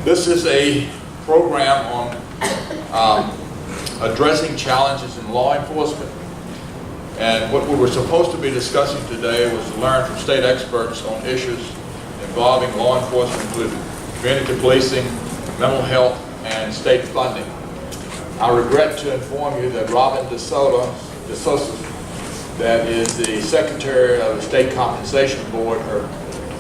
This is a program on addressing challenges in law enforcement. And what we were supposed to be discussing today was to learn from state experts on issues involving law enforcement, including community policing, mental health, and state funding. I regret to inform you that Robyn DeSoto, that is the Secretary of the State Compensation Board, her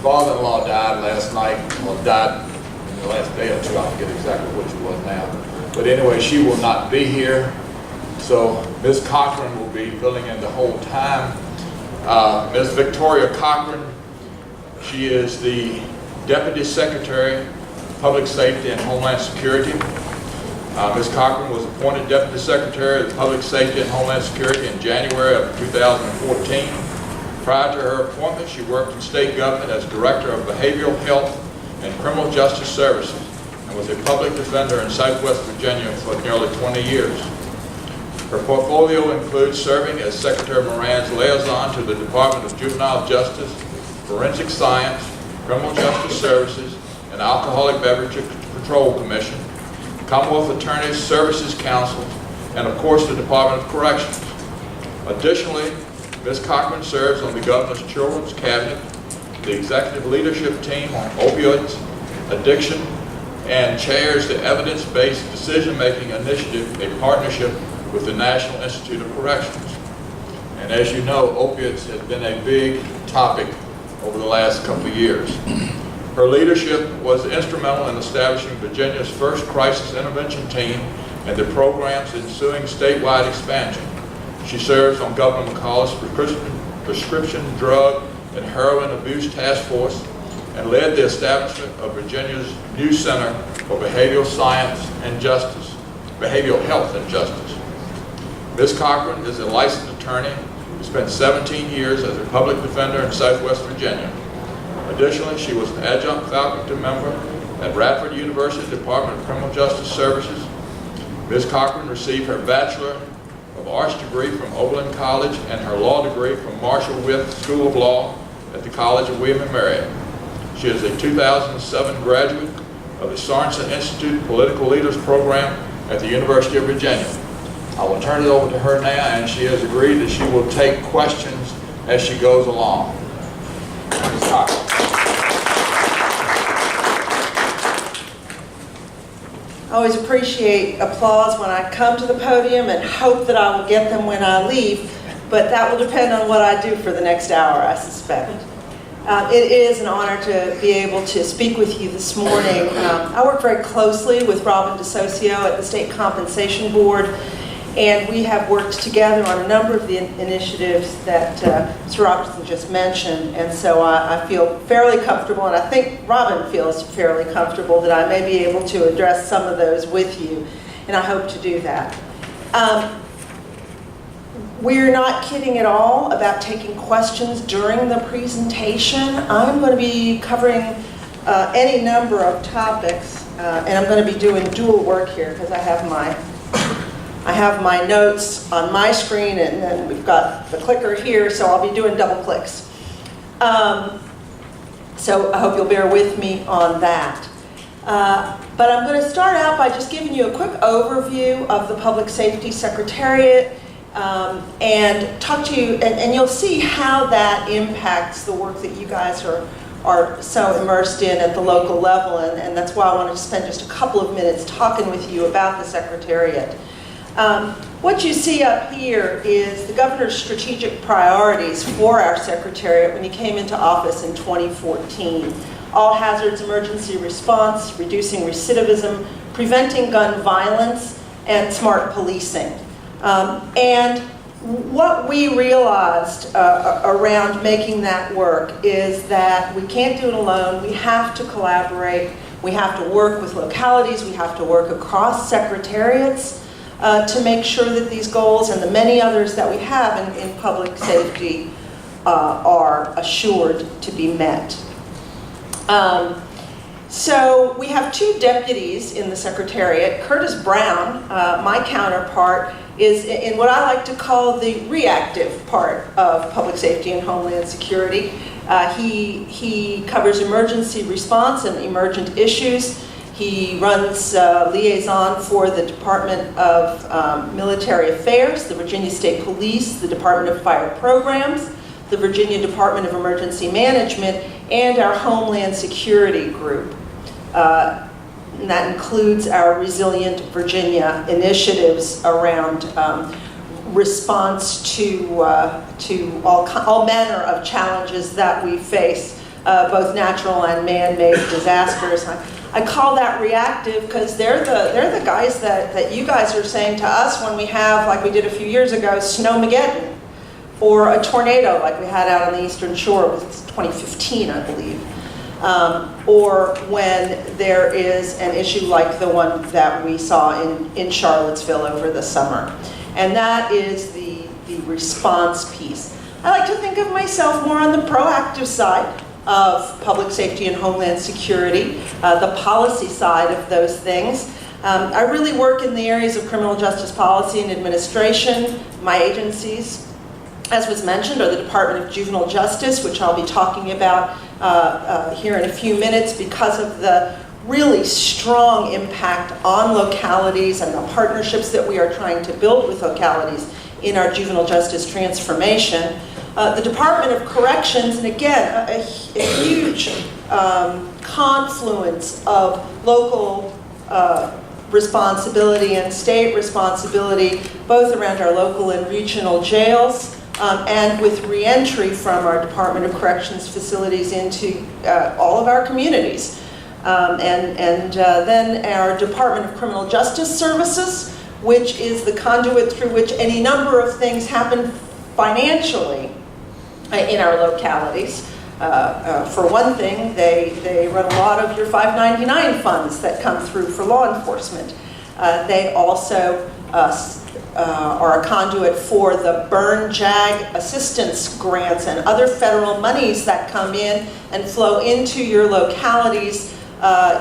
father-in-law died last night, or died in the last day or two, I forget exactly which it was now. But anyway, she will not be here. So Ms. Cochran will be filling in the whole time. Ms. Victoria Cochran, she is the Deputy Secretary of Public Safety and Homeland Security. Ms. Cochran was appointed Deputy Secretary of Public Safety and Homeland Security in January of 2014. Prior to her appointment, she worked in state government as Director of Behavioral Health and Criminal Justice Services and was a public defender in Southwest Virginia for nearly 20 years. Her portfolio includes serving as Secretary Moran's liaison to the Department of Juvenile Justice, Forensic Science, Criminal Justice Services, and Alcoholic Beverage Control Commission, Commonwealth Attorneys Services Council, and of course the Department of Corrections. Additionally, Ms. Cochran serves on the Governor's Children's Cabinet, the Executive Leadership Team on Opioids, Addiction, and chairs the Evidence-Based Decision-Making Initiative, a partnership with the National Institute of Corrections. And as you know, opiates has been a big topic over the last couple of years. Her leadership was instrumental in establishing Virginia's first crisis intervention team and the program's ensuing statewide expansion. She serves on Governor McCullough's prescription drug and heroin abuse task force and led the establishment of Virginia's new Center for Behavioral Science and Justice, Behavioral Health and Justice. Ms. Cochran is a licensed attorney who spent 17 years as a public defender in Southwest Virginia. Additionally, she was an adjunct faculty member at Radford University Department of Criminal Justice Services. Ms. Cochran received her Bachelor of Arts degree from Oberlin College and her law degree from Marshall Wythe School of Law at the College of William & Mary. She is a 2007 graduate of the Sorensen Institute Political Leaders Program at the University of Virginia. I will turn it over to her now, and she has agreed that she will take questions as she goes along. Ms. Cochran. I always appreciate applause when I come to the podium and hope that I will get them when I leave, but that will depend on what I do for the next hour, I suspect. It is an honor to be able to speak with you this morning. I work very closely with Robyn Socio at the State Compensation Board, and we have worked together on a number of the initiatives that Mr. Robertson just mentioned, and so I feel fairly comfortable, and I think Robyn feels fairly comfortable that I may be able to address some of those with you, and I hope to do that. We're not kidding at all about taking questions during the presentation. I'm going to be covering any number of topics, and I'm going to be doing dual work here because I have my notes on my screen, and then we've got the clicker here, so I'll be doing double clicks. So I hope you'll bear with me on that. But I'm going to start out by just giving you a quick overview of the Public Safety Secretariat and talk to you, and you'll see how that impacts the work that you guys are so immersed in at the local level, and that's why I wanted to spend just a couple of minutes talking with you about the Secretariat. What you see up here is the governor's strategic priorities for our Secretariat when he came into office in 2014. All hazards emergency response, reducing recidivism, preventing gun violence, and smart policing. And what we realized around making that work is that we can't do it alone. We have to collaborate. We have to work with localities. We have to work across secretariats to make sure that these goals and the many others that we have in public safety are assured to be met. So we have two deputies in the Secretariat. Curtis Brown, my counterpart, is in what I like to call the reactive part of public safety and homeland security. He covers emergency response and emergent issues. He runs liaison for the Department of Military Affairs, the Virginia State Police, the Department of Fire Programs, the Virginia Department of Emergency Management, and our Homeland Security group. And that includes our Resilient Virginia initiatives around response to all manner of challenges that we face, both natural and man-made disasters. I call that reactive because they're the guys that you guys are saying to us when we have, like we did a few years ago, Snowmageddon, or a tornado like we had out on the Eastern Shore. It was 2015, I believe. Or when there is an issue like the one that we saw in Charlottesville over the summer. And that is the response piece. I like to think of myself more on the proactive side of public safety and homeland security, the policy side of those things. I really work in the areas of criminal justice policy and administration. My agencies, as was mentioned, are the Department of Juvenile Justice, which I'll be talking about here in a few minutes because of the really strong impact on localities and the partnerships that we are trying to build with localities in our juvenile justice transformation. The Department of Corrections, and again, a huge confluence of local responsibility and state responsibility, both around our local and regional jails, and with reentry from our Department of Corrections facilities into all of our communities. Then our Department of Criminal Justice Services, which is the conduit through which any number of things happen financially in our localities. For one thing, they run a lot of your 599 funds that come through for law enforcement. They also are a conduit for the burn JAG assistance grants and other federal monies that come in and flow into your localities,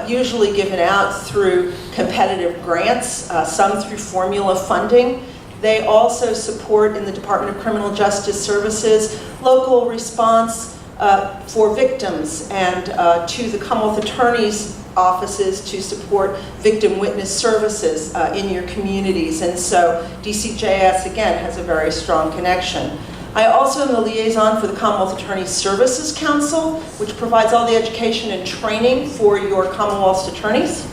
usually given out through competitive grants, some through formula funding. They also support, in the Department of Criminal Justice Services, local response for victims and to the Commonwealth Attorney's offices to support victim witness services in your communities. And so DCJS, again, has a very strong connection. I also am the liaison for the Commonwealth Attorney Services Council, which provides all the education and training for your Commonwealth's attorneys.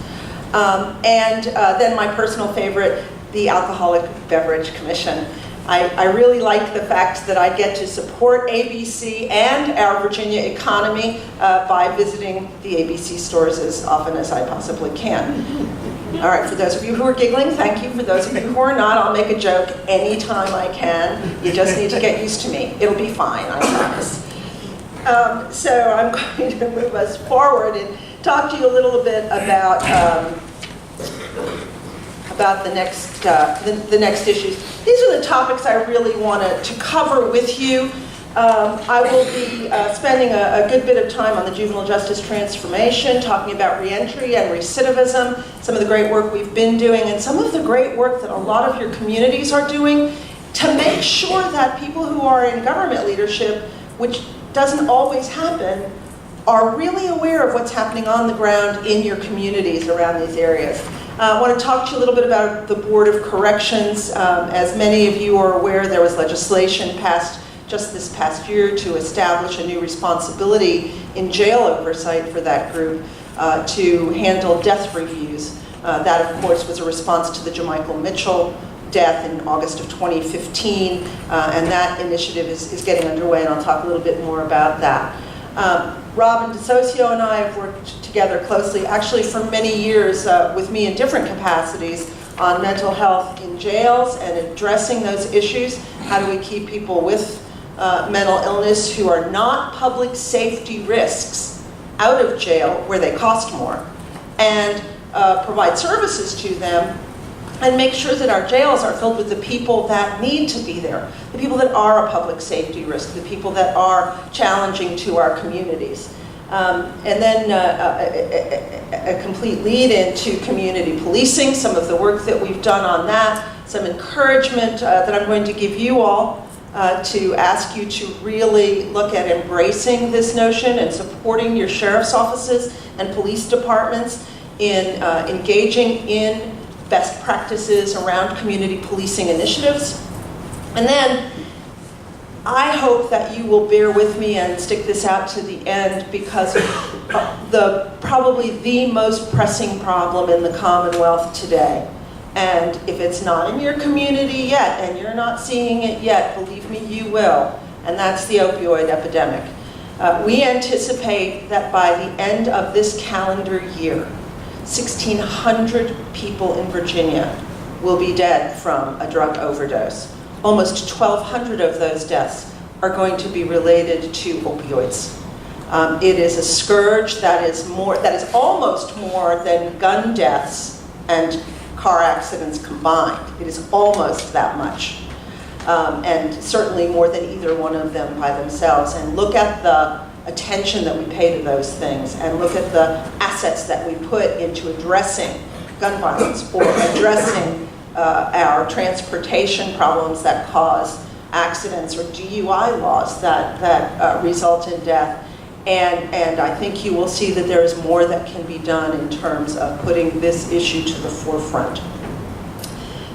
Then my personal favorite, the Alcoholic Beverage Commission. I really like the fact that I get to support ABC and our Virginia economy by visiting the ABC stores as often as I possibly can. All right, for those of you who are giggling, thank you. For those of you who are not, I'll make a joke anytime I can. You just need to get used to me. It'll be fine, I promise. So I'm going to move us forward and talk to you a little bit about the next issues. These are the topics I really wanted to cover with you. I will be spending a good bit of time on the juvenile justice transformation, talking about reentry and recidivism, some of the great work we've been doing, and some of the great work that a lot of your communities are doing to make sure that people who are in government leadership, which doesn't always happen, are really aware of what's happening on the ground in your communities around these areas. I want to talk to you a little bit about the Board of Corrections. As many of you are aware, there was legislation passed just this past year to establish a new responsibility in jail oversight for that group to handle death reviews. That, of course, was a response to the Jermichael Mitchell death in August of 2015, and that initiative is getting underway, and I'll talk a little bit more about that. Robyn, Socio, and I have worked together closely, actually for many years with me in different capacities on mental health in jails and addressing those issues. How do we keep people with mental illness who are not public safety risks out of jail where they cost more, and provide services to them and make sure that our jails are filled with the people that need to be there, the people that are a public safety risk, the people that are challenging to our communities. And then a complete lead into community policing, some of the work that we've done on that, some encouragement that I'm going to give you all to ask you to really look at embracing this notion and supporting your sheriff's offices and police departments in engaging in best practices around community policing initiatives. And then I hope that you will bear with me and stick this out to the end, because probably the most pressing problem in the Commonwealth today, and if it's not in your community yet and you're not seeing it yet, believe me, you will, and that's the opioid epidemic. We anticipate that by the end of this calendar year, 1,600 people in Virginia will be dead from a drug overdose. Almost 1,200 of those deaths are going to be related to opioids. It is a scourge that is almost more than gun deaths and car accidents combined. It is almost that much. And certainly more than either one of them by themselves. And look at the attention that we pay to those things, and look at the assets that we put into addressing gun violence or addressing our transportation problems that cause accidents, or DUI laws that result in death. And I think you will see that there is more that can be done in terms of putting this issue to the forefront.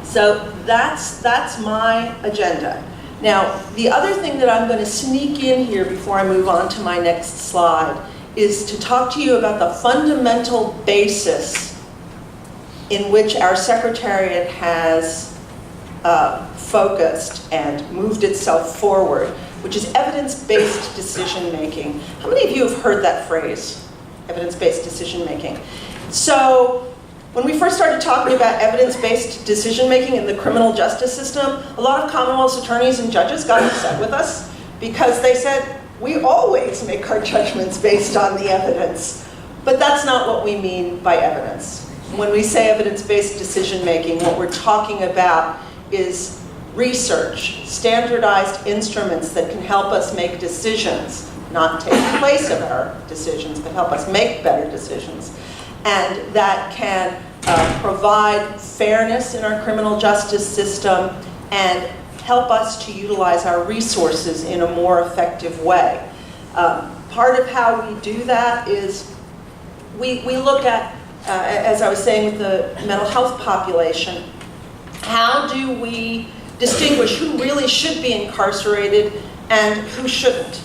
So that's my agenda. Now, the other thing that I'm going to sneak in here before I move on to my next slide is to talk to you about the fundamental basis in which our Secretariat has focused and moved itself forward, which is evidence-based decision-making. How many of you have heard that phrase, evidence-based decision-making? So when we first started talking about evidence-based decision-making in the criminal justice system, a lot of Commonwealth's attorneys and judges got upset with us because they said, we always make our judgments based on the evidence. But that's not what we mean by evidence. When we say evidence-based decision-making, what we're talking about is research, standardized instruments that can help us make decisions, not take the place of our decisions, but help us make better decisions. And that can provide fairness in our criminal justice system and help us to utilize our resources in a more effective way. Part of how we do that is we look at, as I was saying with the mental health population, how do we distinguish who really should be incarcerated and who shouldn't?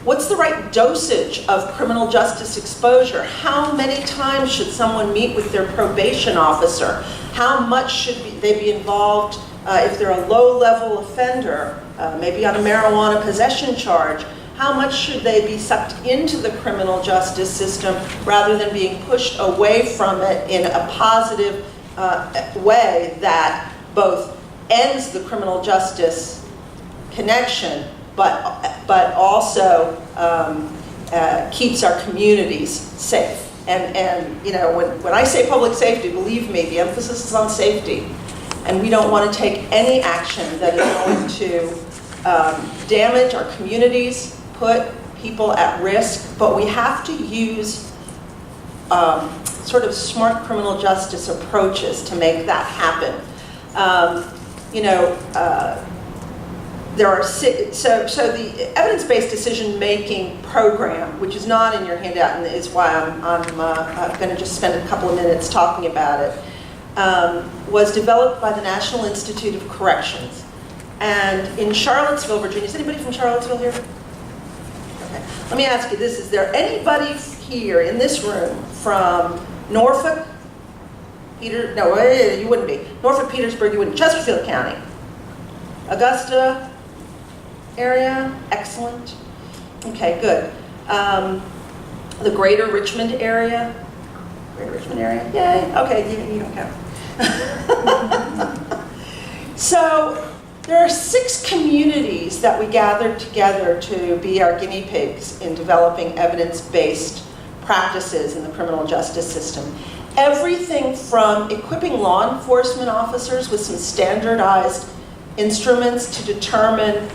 What's the right dosage of criminal justice exposure? How many times should someone meet with their probation officer? How much should they be involved if they're a low-level offender, maybe on a marijuana possession charge? How much should they be sucked into the criminal justice system rather than being pushed away from it in a positive way that both ends the criminal justice connection but also keeps our communities safe. And you know, when I say public safety, believe me, the emphasis is on safety. And we don't want to take any action that is going to damage our communities, put people at risk, but we have to use sort of smart criminal justice approaches to make that happen. There are so the evidence-based decision-making program, which is not in your handout and is why I'm going to just spend a couple of minutes talking about it, was developed by the National Institute of Corrections. And in Charlottesville, Virginia, is anybody from Charlottesville here? Okay. Let me ask you this, is there anybody here in this room from Norfolk, you wouldn't be. Norfolk, Petersburg, you wouldn't. Chesterfield County. Augusta area, excellent. Okay, good. The Greater Richmond area. Yay. Okay, you don't count. So there are 6 communities that we gathered together to be our guinea pigs in developing evidence-based practices in the criminal justice system. Everything from equipping law enforcement officers with some standardized instruments to determine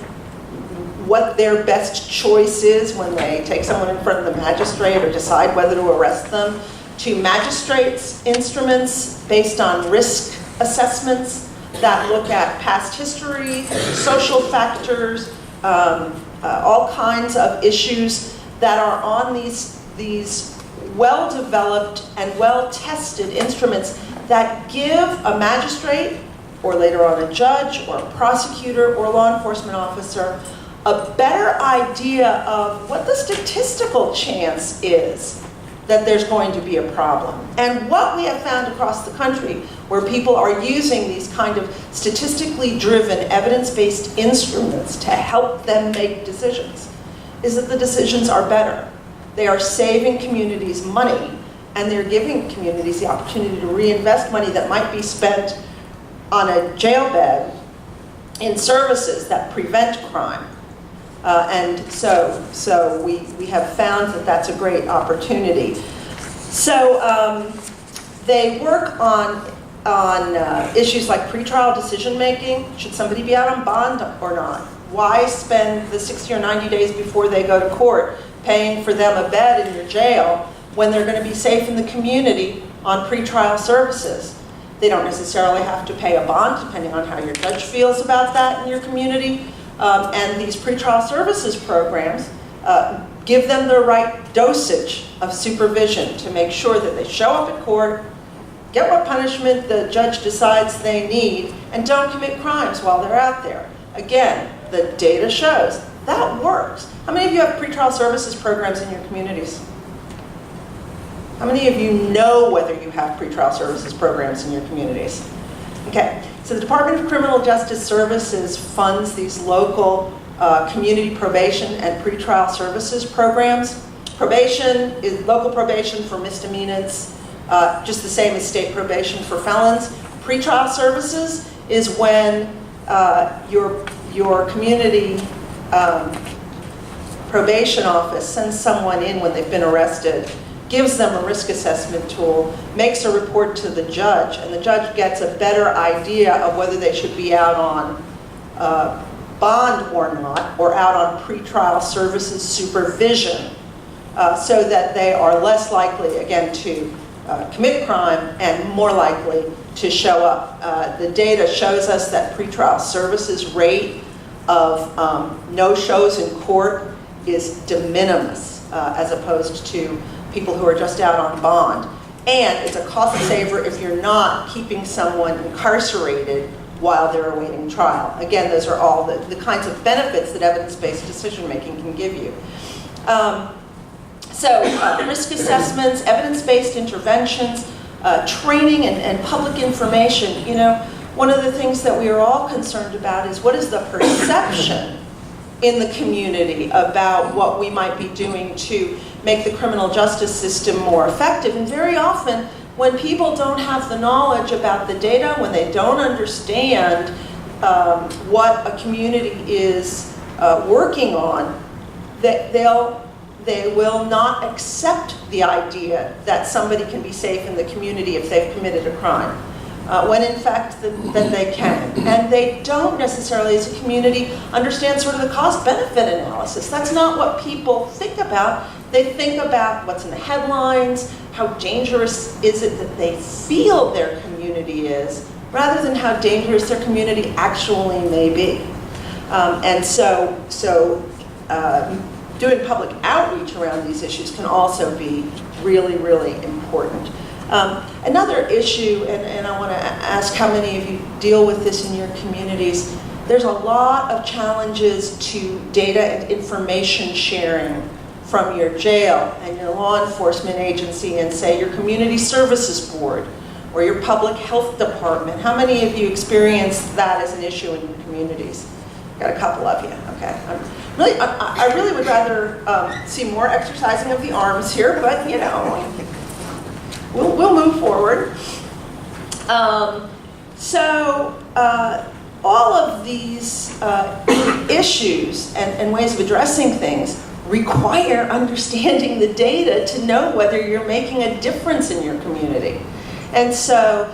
what their best choice is when they take someone in front of the magistrate or decide whether to arrest them, to magistrates' instruments based on risk assessments that look at past history, social factors, all kinds of issues that are on these well-developed and well-tested instruments that give a magistrate, or later on a judge, or a prosecutor, or law enforcement officer, a better idea of what the statistical chance is that there's going to be a problem. And what we have found across the country, where people are using these kind of statistically driven, evidence-based instruments to help them make decisions, is that the decisions are better. They are saving communities money, and they're giving communities the opportunity to reinvest money that might be spent on a jail bed in services that prevent crime. And so we have found that that's a great opportunity. So they work on issues like pretrial decision making. Should somebody be out on bond or not? Why spend the 60 or 90 days before they go to court paying for them a bed in your jail when they're going to be safe in the community on pretrial services? They don't necessarily have to pay a bond, depending on how your judge feels about that in your community. And these pretrial services programs give them the right dosage of supervision to make sure that they show up at court, get what punishment the judge decides they need, and don't commit crimes while they're out there. Again, the data shows that works. How many of you have pretrial services programs in your communities? How many of you know whether you have pretrial services programs in your communities? Okay, so the Department of Criminal Justice Services funds these local community probation and pretrial services programs. Probation is local probation for misdemeanors, just the same as state probation for felons. Pretrial services is when your community probation office sends someone in when they've been arrested, gives them a risk assessment tool, makes a report to the judge, and the judge gets a better idea of whether they should be out on bond or not, or out on pretrial services supervision, so that they are less likely, again, to commit crime and more likely to show up. The data shows us that pretrial services rate of no-shows in court is de minimis, as opposed to people who are just out on bond. And it's a cost saver if you're not keeping someone incarcerated while they're awaiting trial. Again, those are all the kinds of benefits that evidence-based decision-making can give you. Risk assessments, evidence-based interventions, training and public information. You know, one of the things that we are all concerned about is what is the perception in the community about what we might be doing to make the criminal justice system more effective. And very often, when people don't have the knowledge about the data, when they don't understand what a community is working on, they will not accept the idea that somebody can be safe in the community if they've committed a crime. When in fact that they can. And they don't necessarily, as a community, understand sort of the cost-benefit analysis. That's not what people think about. They think about what's in the headlines, how dangerous is it that they feel their community is, rather than how dangerous their community actually may be. Doing public outreach around these issues can also be really, really important. Another issue, and I want to ask how many of you deal with this in your communities, there's a lot of challenges to data and information sharing from your jail and your law enforcement agency and, say, your community services board or your public health department. How many of you experience that as an issue in your communities? Got a couple of you, okay. I really would rather see more exercising of the arms here, but you know, we'll move forward. All of these issues and ways of addressing things require understanding the data to know whether you're making a difference in your community. And so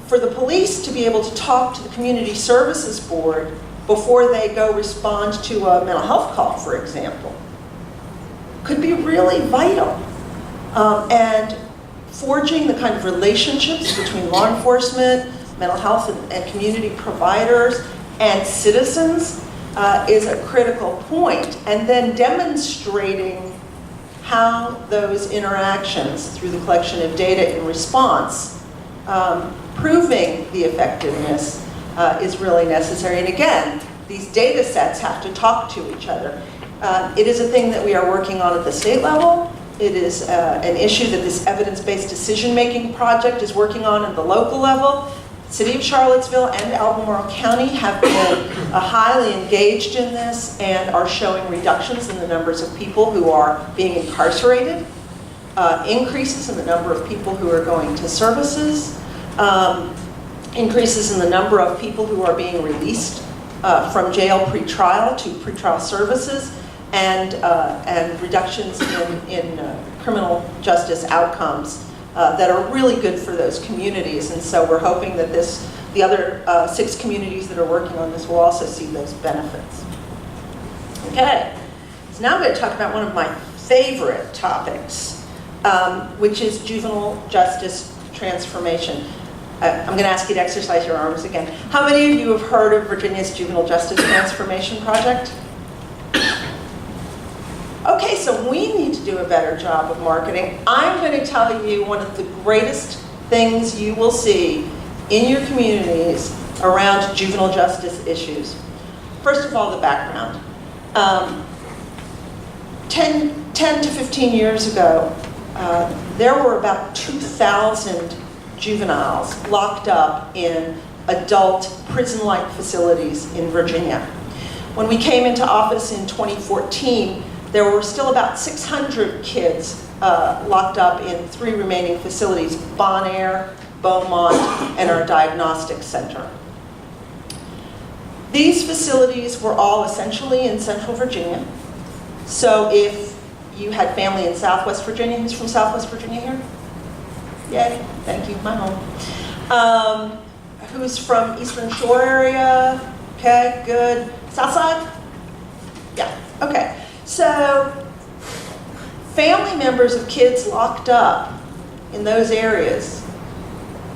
for the police to be able to talk to the community services board before they go respond to a mental health call, for example, could be really vital. And forging the kind of relationships between law enforcement, mental health and community providers, and citizens is a critical point. And then demonstrating how those interactions through the collection of data in response, proving the effectiveness is really necessary. And again, these data sets have to talk to each other. It is a thing that we are working on at the state level. It is an issue that this evidence-based decision-making project is working on at the local level. The City of Charlottesville and Albemarle County have been highly engaged in this and are showing reductions in the numbers of people who are being incarcerated, increases in the number of people who are going to services, increases in the number of people who are being released from jail pre-trial to PreTrial Services, and reductions in criminal justice outcomes that are really good for those communities. And so we're hoping that the other 6 communities that are working on this will also see those benefits. Okay, so now I'm going to talk about one of my favorite topics, which is juvenile justice transformation. I'm going to ask you to exercise your arms again. How many of you have heard of Virginia's Juvenile Justice Transformation Project? Okay, so we need to do a better job of marketing. I'm going to tell you one of the greatest things you will see in your communities around juvenile justice issues. First of all, the background. 10 to 15 years ago, there were about 2,000 juveniles locked up in adult prison-like facilities in Virginia. When we came into office in 2014, there were still about 600 kids locked up in 3 remaining facilities: Bon Air, Beaumont, and our diagnostic center. These facilities were all essentially in Central Virginia. So if you had family in Southwest Virginia, who's from Southwest Virginia here? Yay, thank you, my home. Who's from Eastern Shore area? Okay, good. South side? Yeah, okay. So family members of kids locked up in those areas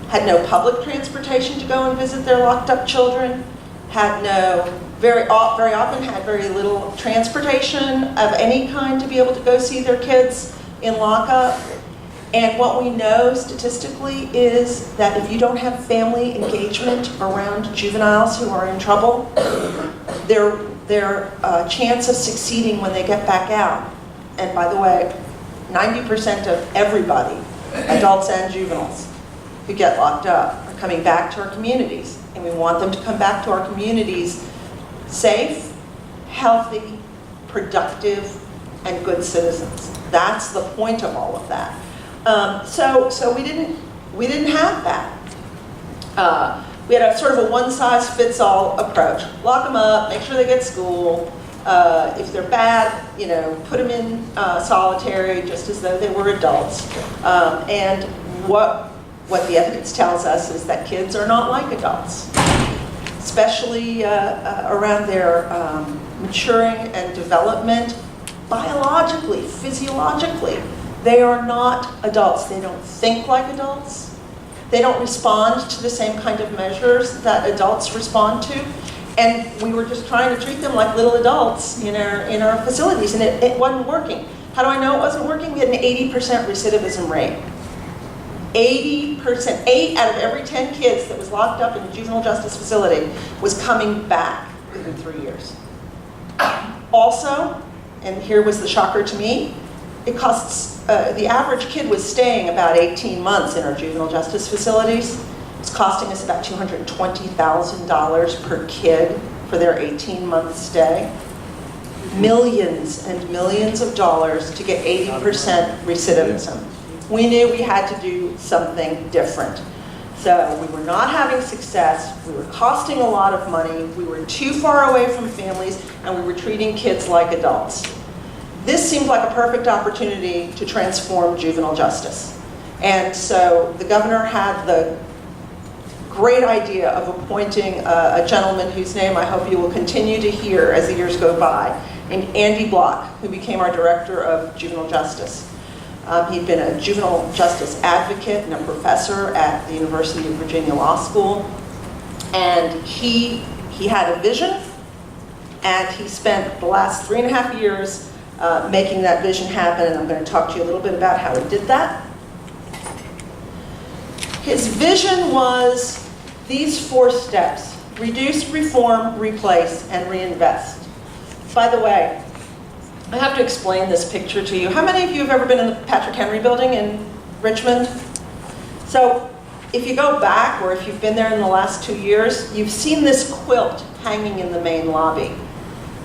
had no public transportation to go and visit their locked up children, had very often had very little transportation of any kind to be able to go see their kids in lockup. And what we know statistically is that if you don't have family engagement around juveniles who are in trouble, their chance of succeeding when they get back out, and by the way, 90% of everybody, adults and juveniles, who get locked up are coming back to our communities. And we want them to come back to our communities safe, healthy, productive, and good citizens. That's the point of all of that. So we didn't have that. We had a sort of a one-size-fits-all approach. Lock them up, make sure they get school. If they're bad, put them in solitary, just as though they were adults. And what the evidence tells us is that kids are not like adults, especially around their maturing and development. Biologically, physiologically, they are not adults. They don't think like adults. They don't respond to the same kind of measures that adults respond to. And we were just trying to treat them like little adults in our facilities, and it wasn't working. How do I know it wasn't working? We had an 80% recidivism rate. 80%, 8 out of every 10 kids that was locked up in a juvenile justice facility was coming back within 3 years. Also, and here was the shocker to me, it costs, the average kid was staying about 18 months in our juvenile justice facilities. It's costing us about $220,000 per kid for their 18-month stay. Millions and millions of dollars to get 80% recidivism. We knew we had to do something different. So we were not having success, we were costing a lot of money, we were too far away from families, and we were treating kids like adults. This seemed like a perfect opportunity to transform juvenile justice. And so the governor had the great idea of appointing a gentleman whose name I hope you will continue to hear as the years go by, named Andy Block, who became our director of juvenile justice. He'd been a juvenile justice advocate and a professor at the University of Virginia Law School. And he had a vision, and he spent the last 3.5 years making that vision happen, and I'm going to talk to you a little bit about how he did that. His vision was these 4 steps: reduce, reform, replace, and reinvest. By the way, I have to explain this picture to you. How many of you have ever been in the Patrick Henry building in Richmond? So if you go back, or if you've been there in the last 2 years, you've seen this quilt hanging in the main lobby.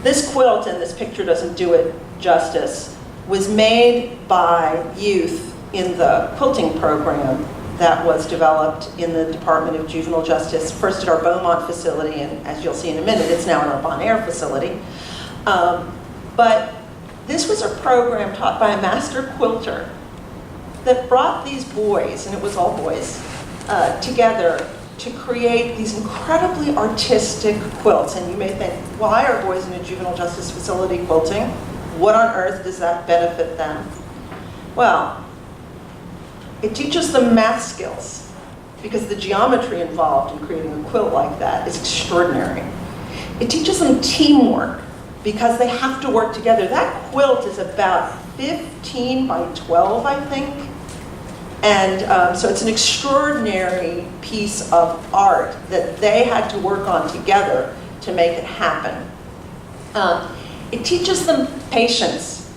This quilt, and this picture doesn't do it justice, was made by youth in the quilting program that was developed in the Department of Juvenile Justice, first at our Beaumont facility, and as you'll see in a minute, it's now in our Bon Air facility. But this was a program taught by a master quilter that brought these boys, and it was all boys, together to create these incredibly artistic quilts. And you may think, why are boys in a juvenile justice facility quilting? What on earth does that benefit them? Well, it teaches them math skills, because the geometry involved in creating a quilt like that is extraordinary. It teaches them teamwork, because they have to work together. That quilt is about 15 by 12, I think. And so it's an extraordinary piece of art that they had to work on together to make it happen. It teaches them patience.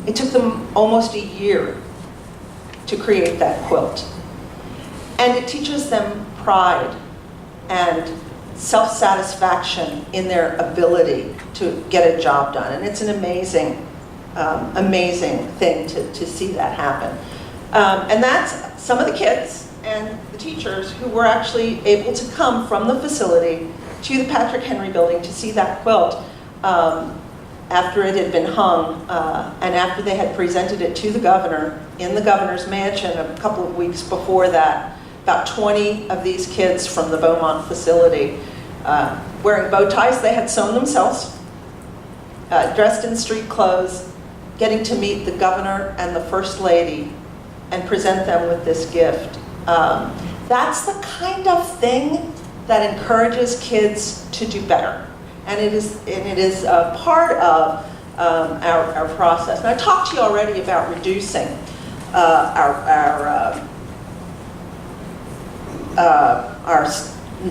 It took them almost a year to create that quilt. And it teaches them pride and self-satisfaction in their ability to get a job done. And it's an amazing, amazing thing to see that happen. And that's some of the kids and the teachers who were actually able to come from the facility to the Patrick Henry building to see that quilt after it had been hung and after they had presented it to the governor in the governor's mansion a couple of weeks before that. About 20 of these kids from the Beaumont facility wearing bow ties they had sewn themselves, dressed in street clothes, getting to meet the governor and the first lady and present them with this gift. That's the kind of thing that encourages kids to do better. And it is a part of our process. And I talked to you already about reducing our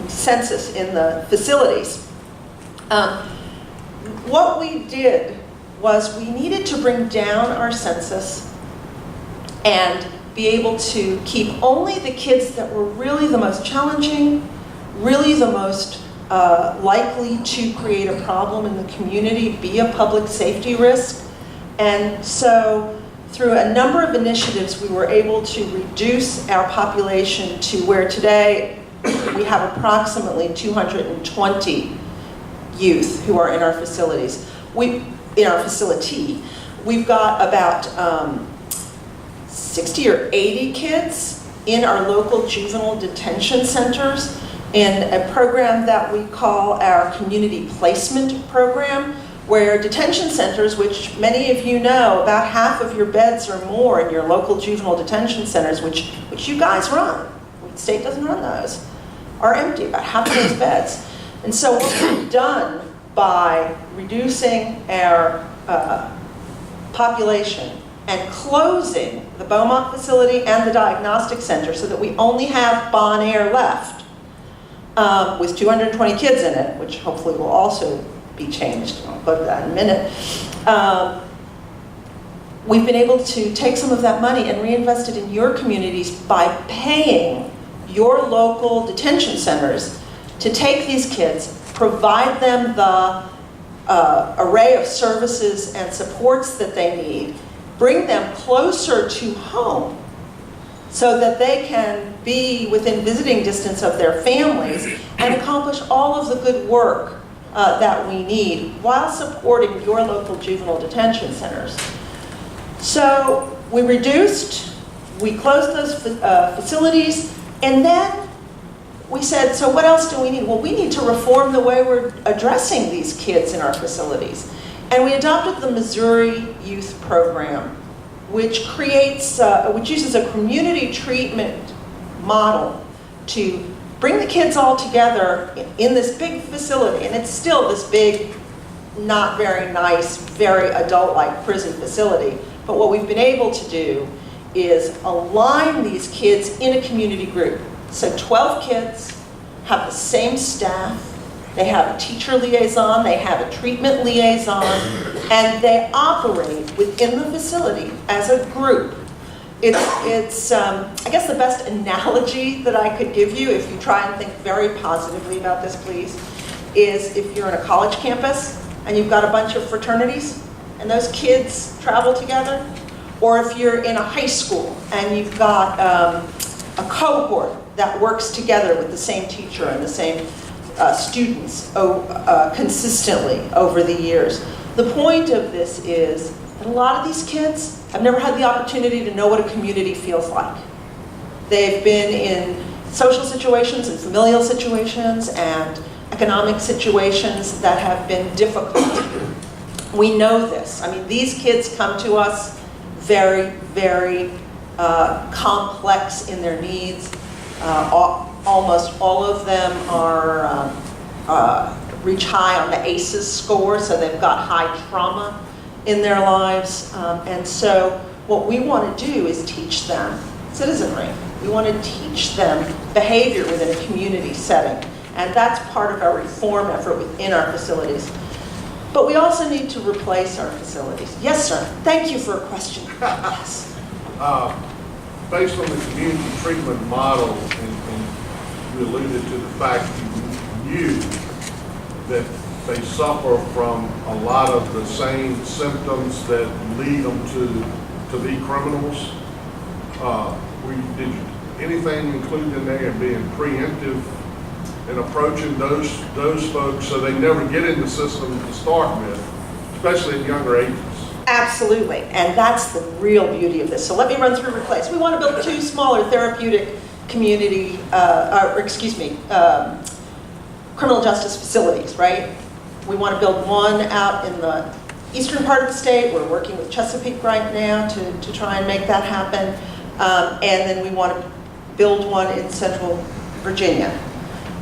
census in the facilities. What we did was we needed to bring down our census and be able to keep only the kids that were really the most challenging, really the most likely to create a problem in the community, be a public safety risk. And so through a number of initiatives, we were able to reduce our population to where today we have approximately 220 youth who are in our facilities. In our facility, we've got about 60 or 80 kids in our local juvenile detention centers in a program that we call our community placement program, where detention centers, which many of you know, about half of your beds or more in your local juvenile detention centers, which you guys run, the state doesn't run those, are empty, about half of those beds. And so what we've done by reducing our population and closing the Beaumont facility and the diagnostic center so that we only have Bon Air left, with 220 kids in it, which hopefully will also be changed. I'll go to that in a minute. We've been able to take some of that money and reinvest it in your communities by paying your local detention centers to take these kids, provide them the array of services and supports that they need, bring them closer to home so that they can be within visiting distance of their families and accomplish all of the good work that we need while supporting your local juvenile detention centers. So we reduced, we closed those facilities, and then we said, so what else do we need? Well, we need to reform the way we're addressing these kids in our facilities. And we adopted the Missouri Youth Program, which which uses a community treatment model to bring the kids all together in this big facility. And it's still this big not very nice, very adult-like prison facility. But what we've been able to do is align these kids in a community group. So 12 kids have the same staff, they have a teacher liaison, they have a treatment liaison, and they operate within the facility as a group. It's I guess the best analogy that I could give you, if you try and think very positively about this, please, is if you're in a college campus and you've got a bunch of fraternities and those kids travel together, or if you're in a high school and you've got a cohort that works together with the same teacher and the same students consistently over the years. The point of this is that a lot of these kids have never had the opportunity to know what a community feels like. They've been in social situations and familial situations and economic situations that have been difficult. We know this. I mean, these kids come to us very, very complex in their needs. Almost all of them reach high on the ACEs score, so they've got high trauma in their lives. And so what we want to do is teach them citizenry. We want to teach them behavior within a community setting. And that's part of our reform effort within our facilities. But we also need to replace our facilities. Yes, sir. Thank you for a question. Yes. Based on the community treatment model, and you alluded to the fact you knew that they suffer from a lot of the same symptoms that lead them to be criminals. Did anything included in there being preemptive in approaching those folks so they never get in the system to start with, especially at younger ages? Absolutely, and that's the real beauty of this. So let me run through replace. We want to build 2 smaller therapeutic community, criminal justice facilities, right? We want to build one out in the eastern part of the state. We're working with Chesapeake right now to try and make that happen. And then we want to build one in central Virginia.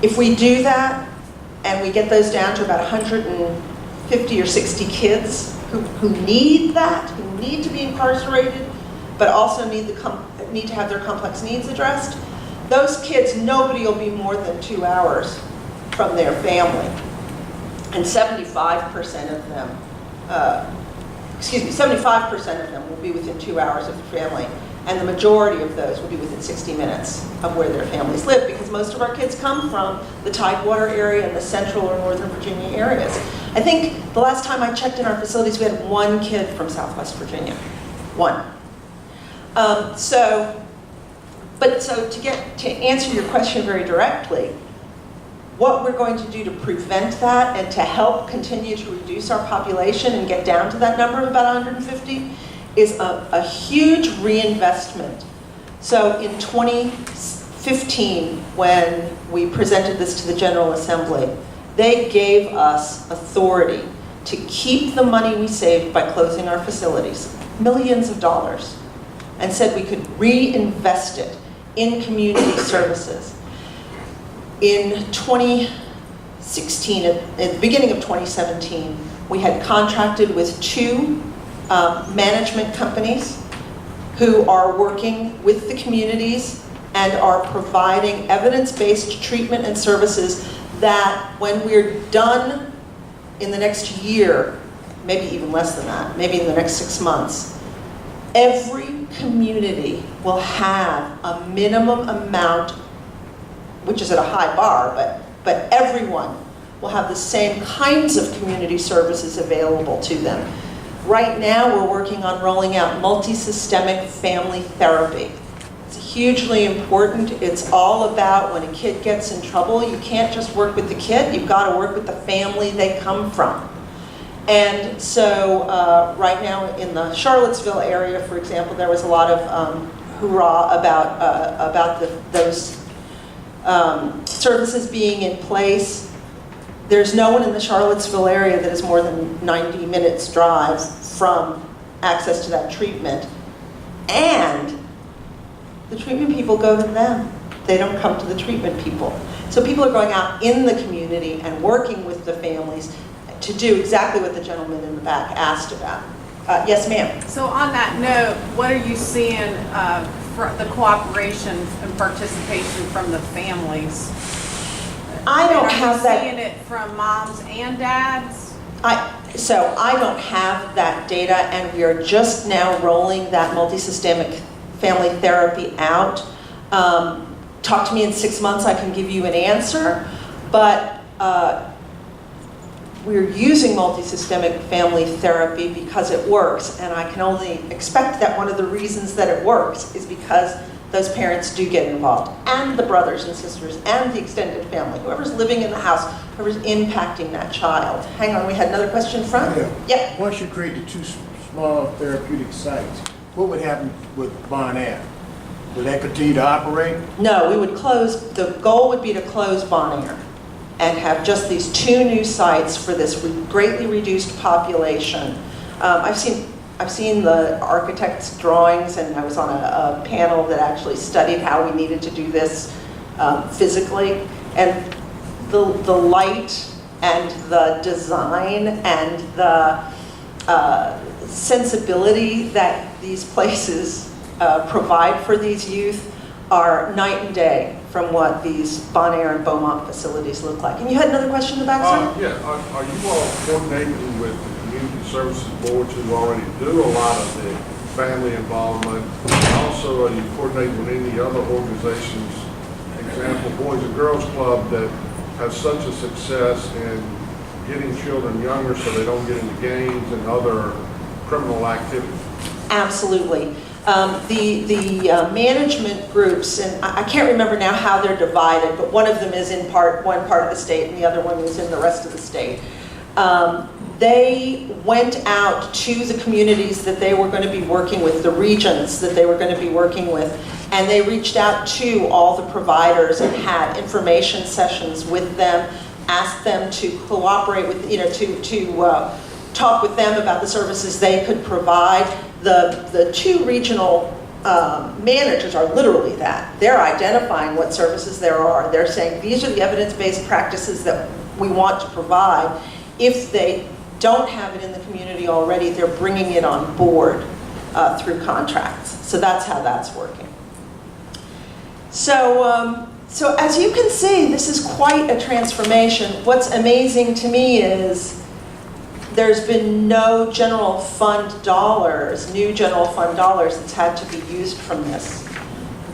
If we do that, and we get those down to about 150 or 60 kids who need that, who need to be incarcerated, but also need to have their complex needs addressed, those kids, nobody will be more than 2 hours from their family. And 75% of them, 75% of them will be within 2 hours of the family. And the majority of those will be within 60 minutes of where their families live, because most of our kids come from the Tidewater area and the central or northern Virginia areas. I think the last time I checked in our facilities, we had 1 kid from Southwest Virginia. 1. So to answer your question very directly, what we're going to do to prevent that and to help continue to reduce our population and get down to that number of about 150 is a huge reinvestment. So in 2015, when we presented this to the General Assembly, they gave us authority to keep the money we saved by closing our facilities, millions of dollars, and said we could reinvest it in community services. In 2016, at the beginning of 2017, we had contracted with 2 management companies who are working with the communities and are providing evidence-based treatment and services that when we're done in the next year, maybe even less than that, maybe in the next 6 months, every community will have a minimum amount, which is at a high bar, but everyone will have the same kinds of community services available to them. Right now, we're working on rolling out multi-systemic family therapy. It's hugely important. It's all about when a kid gets in trouble, you can't just work with the kid, you've got to work with the family they come from. And so right now in the Charlottesville area, for example, there was a lot of hoorah about those services being in place. There's no one in the Charlottesville area that is more than 90 minutes drive from access to that treatment. And the treatment people go to them. They don't come to the treatment people. So people are going out in the community and working with the families to do exactly what the gentleman in the back asked about. Yes, ma'am. So on that note, what are you seeing for the cooperation and participation from the families? I don't Are have you that. seeing it from moms and dads? So I don't have that data, and we are just now rolling that multisystemic family therapy out. Talk to me in 6 months, I can give you an answer, but we're using multisystemic family therapy because it works, and I can only expect that one of the reasons that it works is because those parents do get involved, and the brothers and sisters, and the extended family, whoever's living in the house, whoever's impacting that child. Hang on, we had another question in front? Yeah. Once you create the 2 small therapeutic sites, what would happen with Bon Air? Will that continue to operate? No, we would close, the goal would be to close Bon Air and have just these 2 new sites for this greatly reduced population. I've seen the architect's drawings, and I was on a panel that actually studied how we needed to do this physically. And the light and the design and the sensibility that these places provide for these youth are night and day from what these Bon Air and Beaumont facilities look like. And you had another question in the back, sir? Yeah, are you all coordinating with the community services boards who already do a lot of the family involvement? And also, are you coordinating with any other organizations, example, Boys and Girls Club, that have such a success in getting children younger so they don't get into gangs and other criminal activity? Absolutely. The management groups, and I can't remember now how they're divided, but one of them is in one part of the state and the other one is in the rest of the state. They went out to the communities that they were going to be working with, the regions that they were going to be working with, and they reached out to all the providers and had information sessions with them, asked them to cooperate with, to talk with them about the services they could provide. The 2 regional managers are literally that. They're identifying what services there are. They're saying, these are the evidence-based practices that we want to provide. If they don't have it in the community already, they're bringing it on board through contracts. So that's how that's working. So as you can see, this is quite a transformation. What's amazing to me is there's been no general fund dollars, new general fund dollars that's had to be used from this.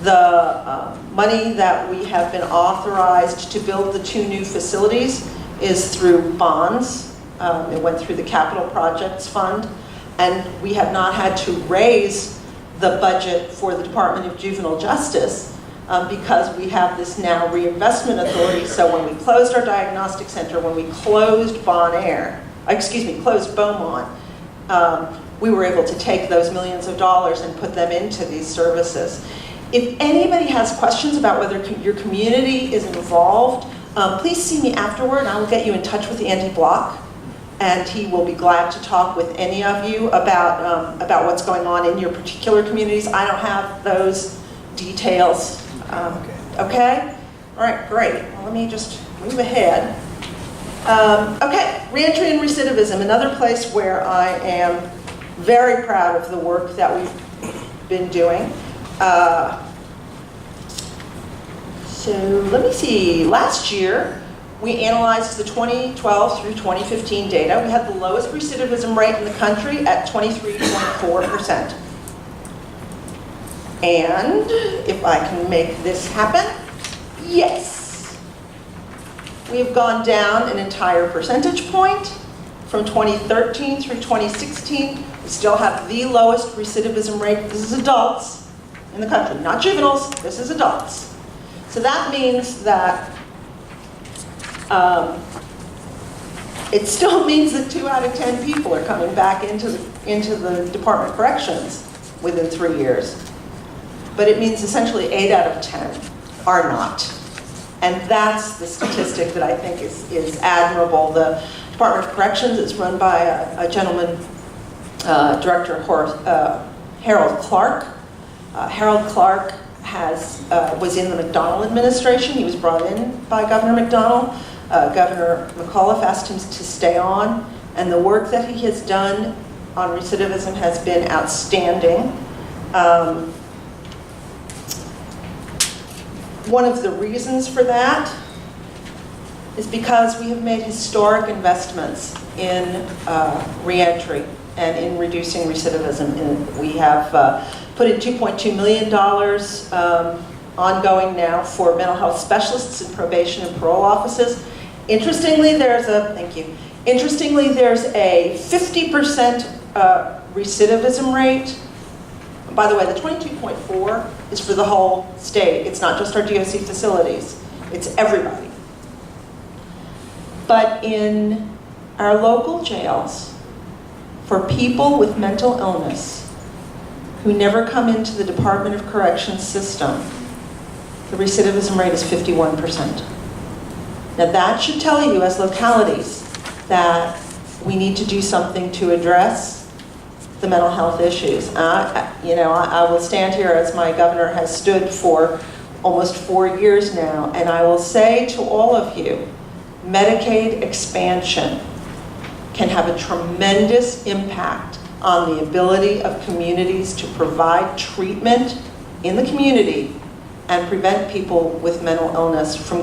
The money that we have been authorized to build the 2 new facilities is through bonds. It went through the Capital Projects Fund, and we have not had to raise the budget for the Department of Juvenile Justice because we have this now reinvestment authority. So when we closed our diagnostic center, when we closed closed Beaumont, we were able to take those millions of dollars and put them into these services. If anybody has questions about whether your community is involved, please see me afterward and I will get you in touch with Andy Block, and he will be glad to talk with any of you about what's going on in your particular communities. I don't have those details. Okay? All right, great. Well, let me just move ahead. Okay, reentry and recidivism, another place where I am very proud of the work that we've been doing. So let me see, last year we analyzed the 2012 through 2015 data. We had the lowest recidivism rate in the country at 23.4%. And if I can make this happen, yes. We've gone down an entire percentage point from 2013 through 2016. We still have the lowest recidivism rate. This is adults in the country, not juveniles. This is adults. So that means that it still means that 2 out of 10 people are coming back into the Department of Corrections within 3 years. But it means essentially 8 out of 10 are not. And that's the statistic that I think is admirable. The Department of Corrections is run by a gentleman, Director Harold Clark. Harold Clark was in the McDonnell administration. He was brought in by Governor McDonnell. Governor McAuliffe asked him to stay on, and the work that he has done on recidivism has been outstanding. One of the reasons for that is because we have made historic investments in reentry and in reducing recidivism. And we have put in $2.2 million ongoing now for mental health specialists in probation and parole offices. Interestingly, there's a 50% recidivism rate. By the way, the 22.4 is for the whole state. It's not just our DOC facilities. It's everybody. But in our local jails, for people with mental illness who never come into the Department of Corrections system, the recidivism rate is 51%. Now that should tell you as localities that we need to do something to address the mental health issues. I will stand here as my governor has stood for almost 4 years now, and I will say to all of you, Medicaid expansion can have a tremendous impact on the ability of communities to provide treatment in the community and prevent people with mental illness from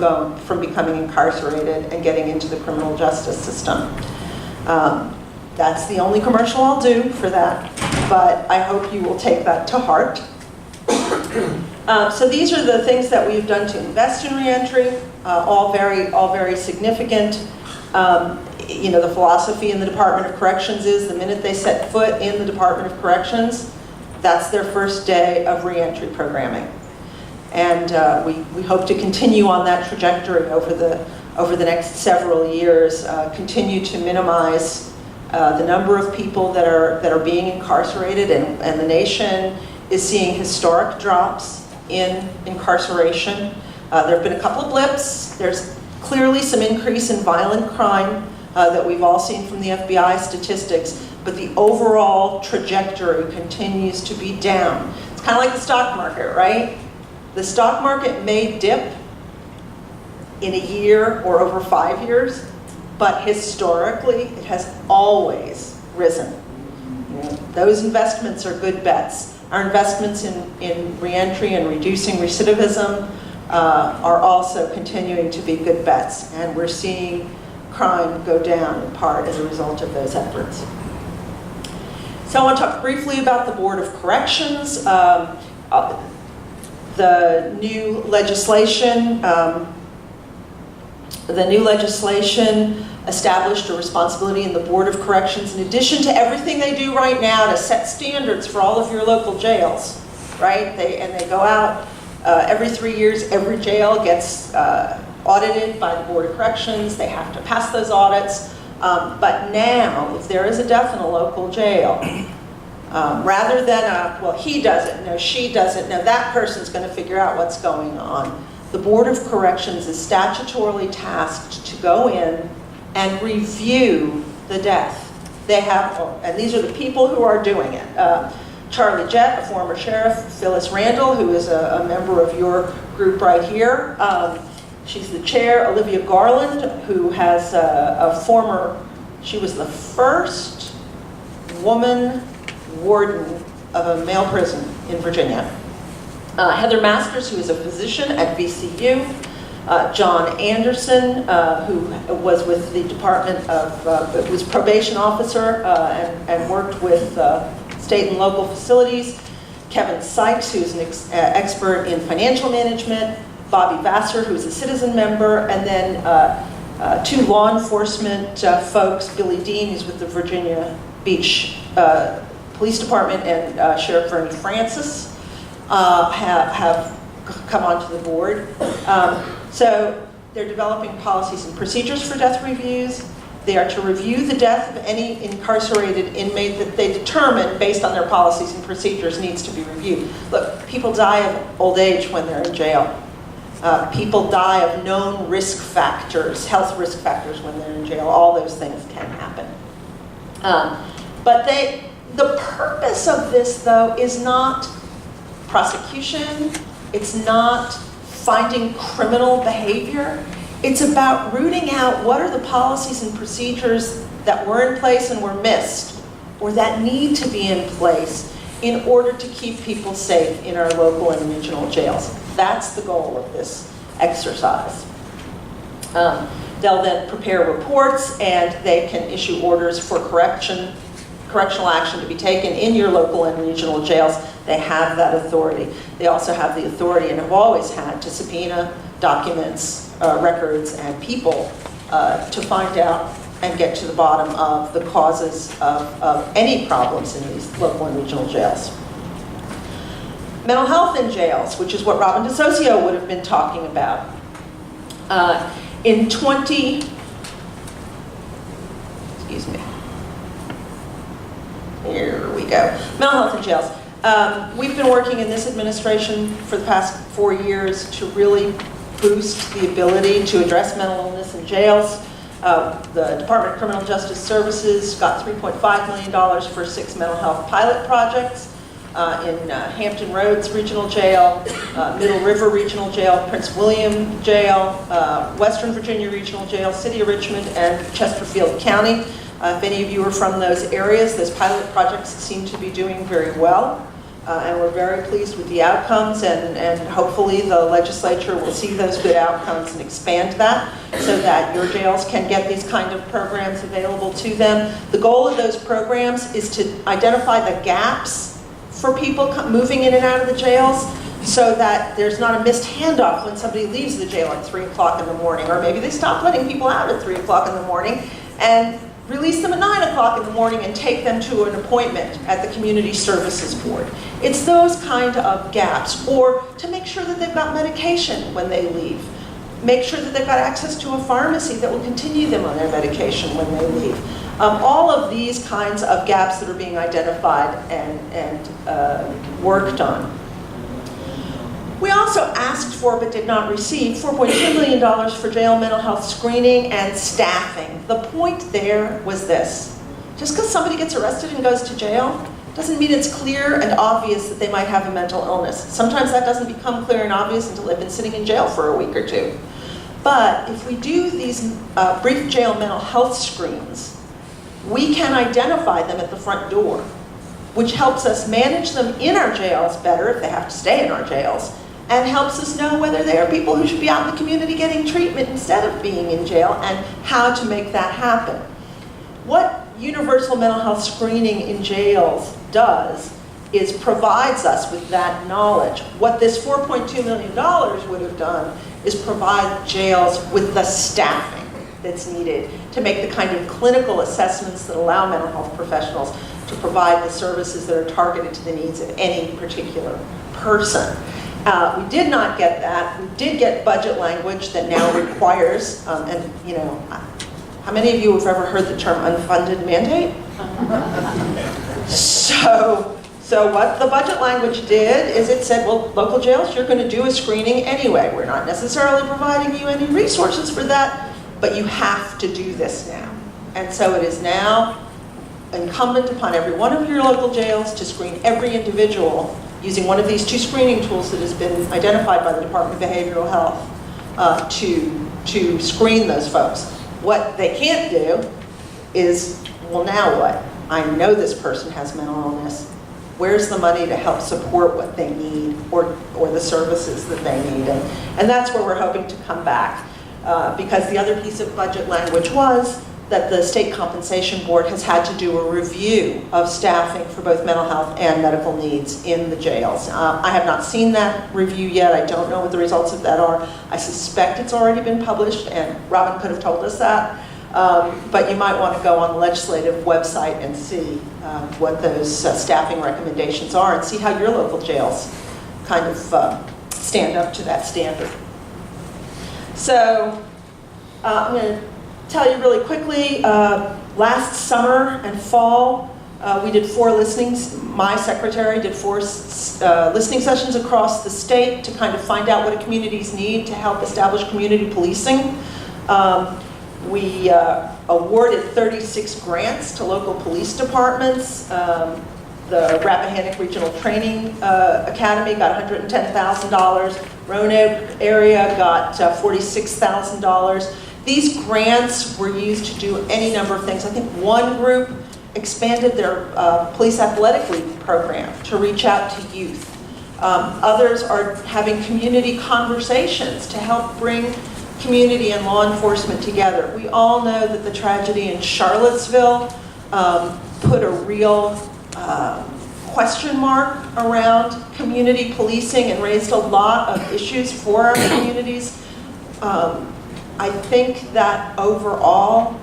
becoming incarcerated and getting into the criminal justice system. That's the only commercial I'll do for that, but I hope you will take that to heart. So these are the things that we've done to invest in reentry, all very significant. The philosophy in the Department of Corrections is the minute they set foot in the Department of Corrections, that's their first day of reentry programming. And we hope to continue on that trajectory over the next several years, continue to minimize the number of people that are being incarcerated, and the nation is seeing historic drops in incarceration. There have been a couple of blips. There's clearly some increase in violent crime that we've all seen from the FBI statistics, but the overall trajectory continues to be down. It's kind of like the stock market, right? The stock market may dip in a year or over 5 years, but historically it has always risen. Those investments are good bets. Our investments in reentry and reducing recidivism are also continuing to be good bets, and we're seeing crime go down in part as a result of those efforts. So I want to talk briefly about the Board of Corrections. The new legislation established a responsibility in the Board of Corrections, in addition to everything they do right now to set standards for all of your local jails, right? They go out every 3 years. Every jail gets audited by the Board of Corrections. They have to pass those audits. But now, if there is a death in a local jail, rather than he does it, no, she does it, no, that person's going to figure out what's going on. The Board of Corrections is statutorily tasked to go in and review the death. They have, and these are the people who are doing it. Charlie Jett, a former sheriff, Phyllis Randall, who is a member of your group right here. She's the chair, Olivia Garland, who has she was the first woman warden of a male prison in Virginia. Heather Masters, who is a physician at VCU. John Anderson, who was with the Department of, was probation officer and worked with state and local facilities. Kevin Sykes, who's an expert in financial management. Bobby Vassar, who's a citizen member, and then 2 law enforcement folks, Billy Dean, who's with the Virginia Beach Police Department, and Sheriff Vernie Francis have come onto the board. So they're developing policies and procedures for death reviews. They are to review the death of any incarcerated inmate that they determine, based on their policies and procedures, needs to be reviewed. Look, people die of old age when they're in jail. People die of known risk factors, health risk factors when they're in jail. All those things can happen. But the purpose of this, though, is not prosecution. It's not finding criminal behavior. It's about rooting out what are the policies and procedures that were in place and were missed, or that need to be in place in order to keep people safe in our local and regional jails. That's the goal of this exercise. They'll then prepare reports, and they can issue orders for correctional action to be taken in your local and regional jails. They have that authority. They also have the authority, and have always had, to subpoena documents, records, and people to find out and get to the bottom of the causes of any problems in these local and regional jails. Mental health in jails, which is what Robyn de Socio would have been talking about. Excuse me. Here we go. Mental health in jails. We've been working in this administration for the past 4 years to really boost the ability to address mental illness in jails. The Department of Criminal Justice Services got $3.5 million for 6 mental health pilot projects in Hampton Roads Regional Jail, Middle River Regional Jail, Prince William Jail, Western Virginia Regional Jail, City of Richmond, and Chesterfield County. If any of you are from those areas, those pilot projects seem to be doing very well. And we're very pleased with the outcomes, and hopefully the legislature will see those good outcomes and expand that so that your jails can get these kind of programs available to them. The goal of those programs is to identify the gaps for people moving in and out of the jails so that there's not a missed handoff when somebody leaves the jail at 3 o'clock in the morning, or maybe they stop letting people out at 3 o'clock in the morning and release them at 9 o'clock in the morning and take them to an appointment at the Community Services Board. It's those kind of gaps. Or to make sure that they've got medication when they leave. Make sure that they've got access to a pharmacy that will continue them on their medication when they leave. All of these kinds of gaps that are being identified and worked on. We also asked for, but did not receive, $4.2 million for jail mental health screening and staffing. The point there was this. Just because somebody gets arrested and goes to jail doesn't mean it's clear and obvious that they might have a mental illness. Sometimes that doesn't become clear and obvious until they've been sitting in jail for a week or two. But if we do these brief jail mental health screens, we can identify them at the front door, which helps us manage them in our jails better if they have to stay in our jails, and helps us know whether they are people who should be out in the community getting treatment instead of being in jail, and how to make that happen. What universal mental health screening in jails does is provides us with that knowledge. What this $4.2 million would have done is provide jails with the staffing that's needed to make the kind of clinical assessments that allow mental health professionals to provide the services that are targeted to the needs of any particular person. We did not get that. We did get budget language that now requires, and you know, how many of you have ever heard the term unfunded mandate? So what the budget language did is it said, well, local jails, you're going to do a screening anyway. We're not necessarily providing you any resources for that, but you have to do this now. And so it is now incumbent upon every one of your local jails to screen every individual using one of these 2 screening tools that has been identified by the Department of Behavioral Health to screen those folks. What they can't do is, well, now what? I know this person has mental illness. Where's the money to help support what they need, or the services that they need? And that's where we're hoping to come back. Because the other piece of budget language was that the State Compensation Board has had to do a review of staffing for both mental health and medical needs in the jails. I have not seen that review yet. I don't know what the results of that are. I suspect it's already been published, and Robyn could have told us that. But you might want to go on the legislative website and see what those staffing recommendations are, and see how your local jails kind of stand up to that standard. So I'm going to tell you really quickly, last summer and fall, we did 4 listenings. My secretary did 4 listening sessions across the state to kind of find out what communities need to help establish community policing. We awarded 36 grants to local police departments. The Rappahannock Regional Training Academy got $110,000. Roanoke area got $46,000. These grants were used to do any number of things. I think one group expanded their police athletic league program to reach out to youth. Others are having community conversations to help bring community and law enforcement together. We all know that the tragedy in Charlottesville put a real question mark around community policing and raised a lot of issues for our communities. I think that overall,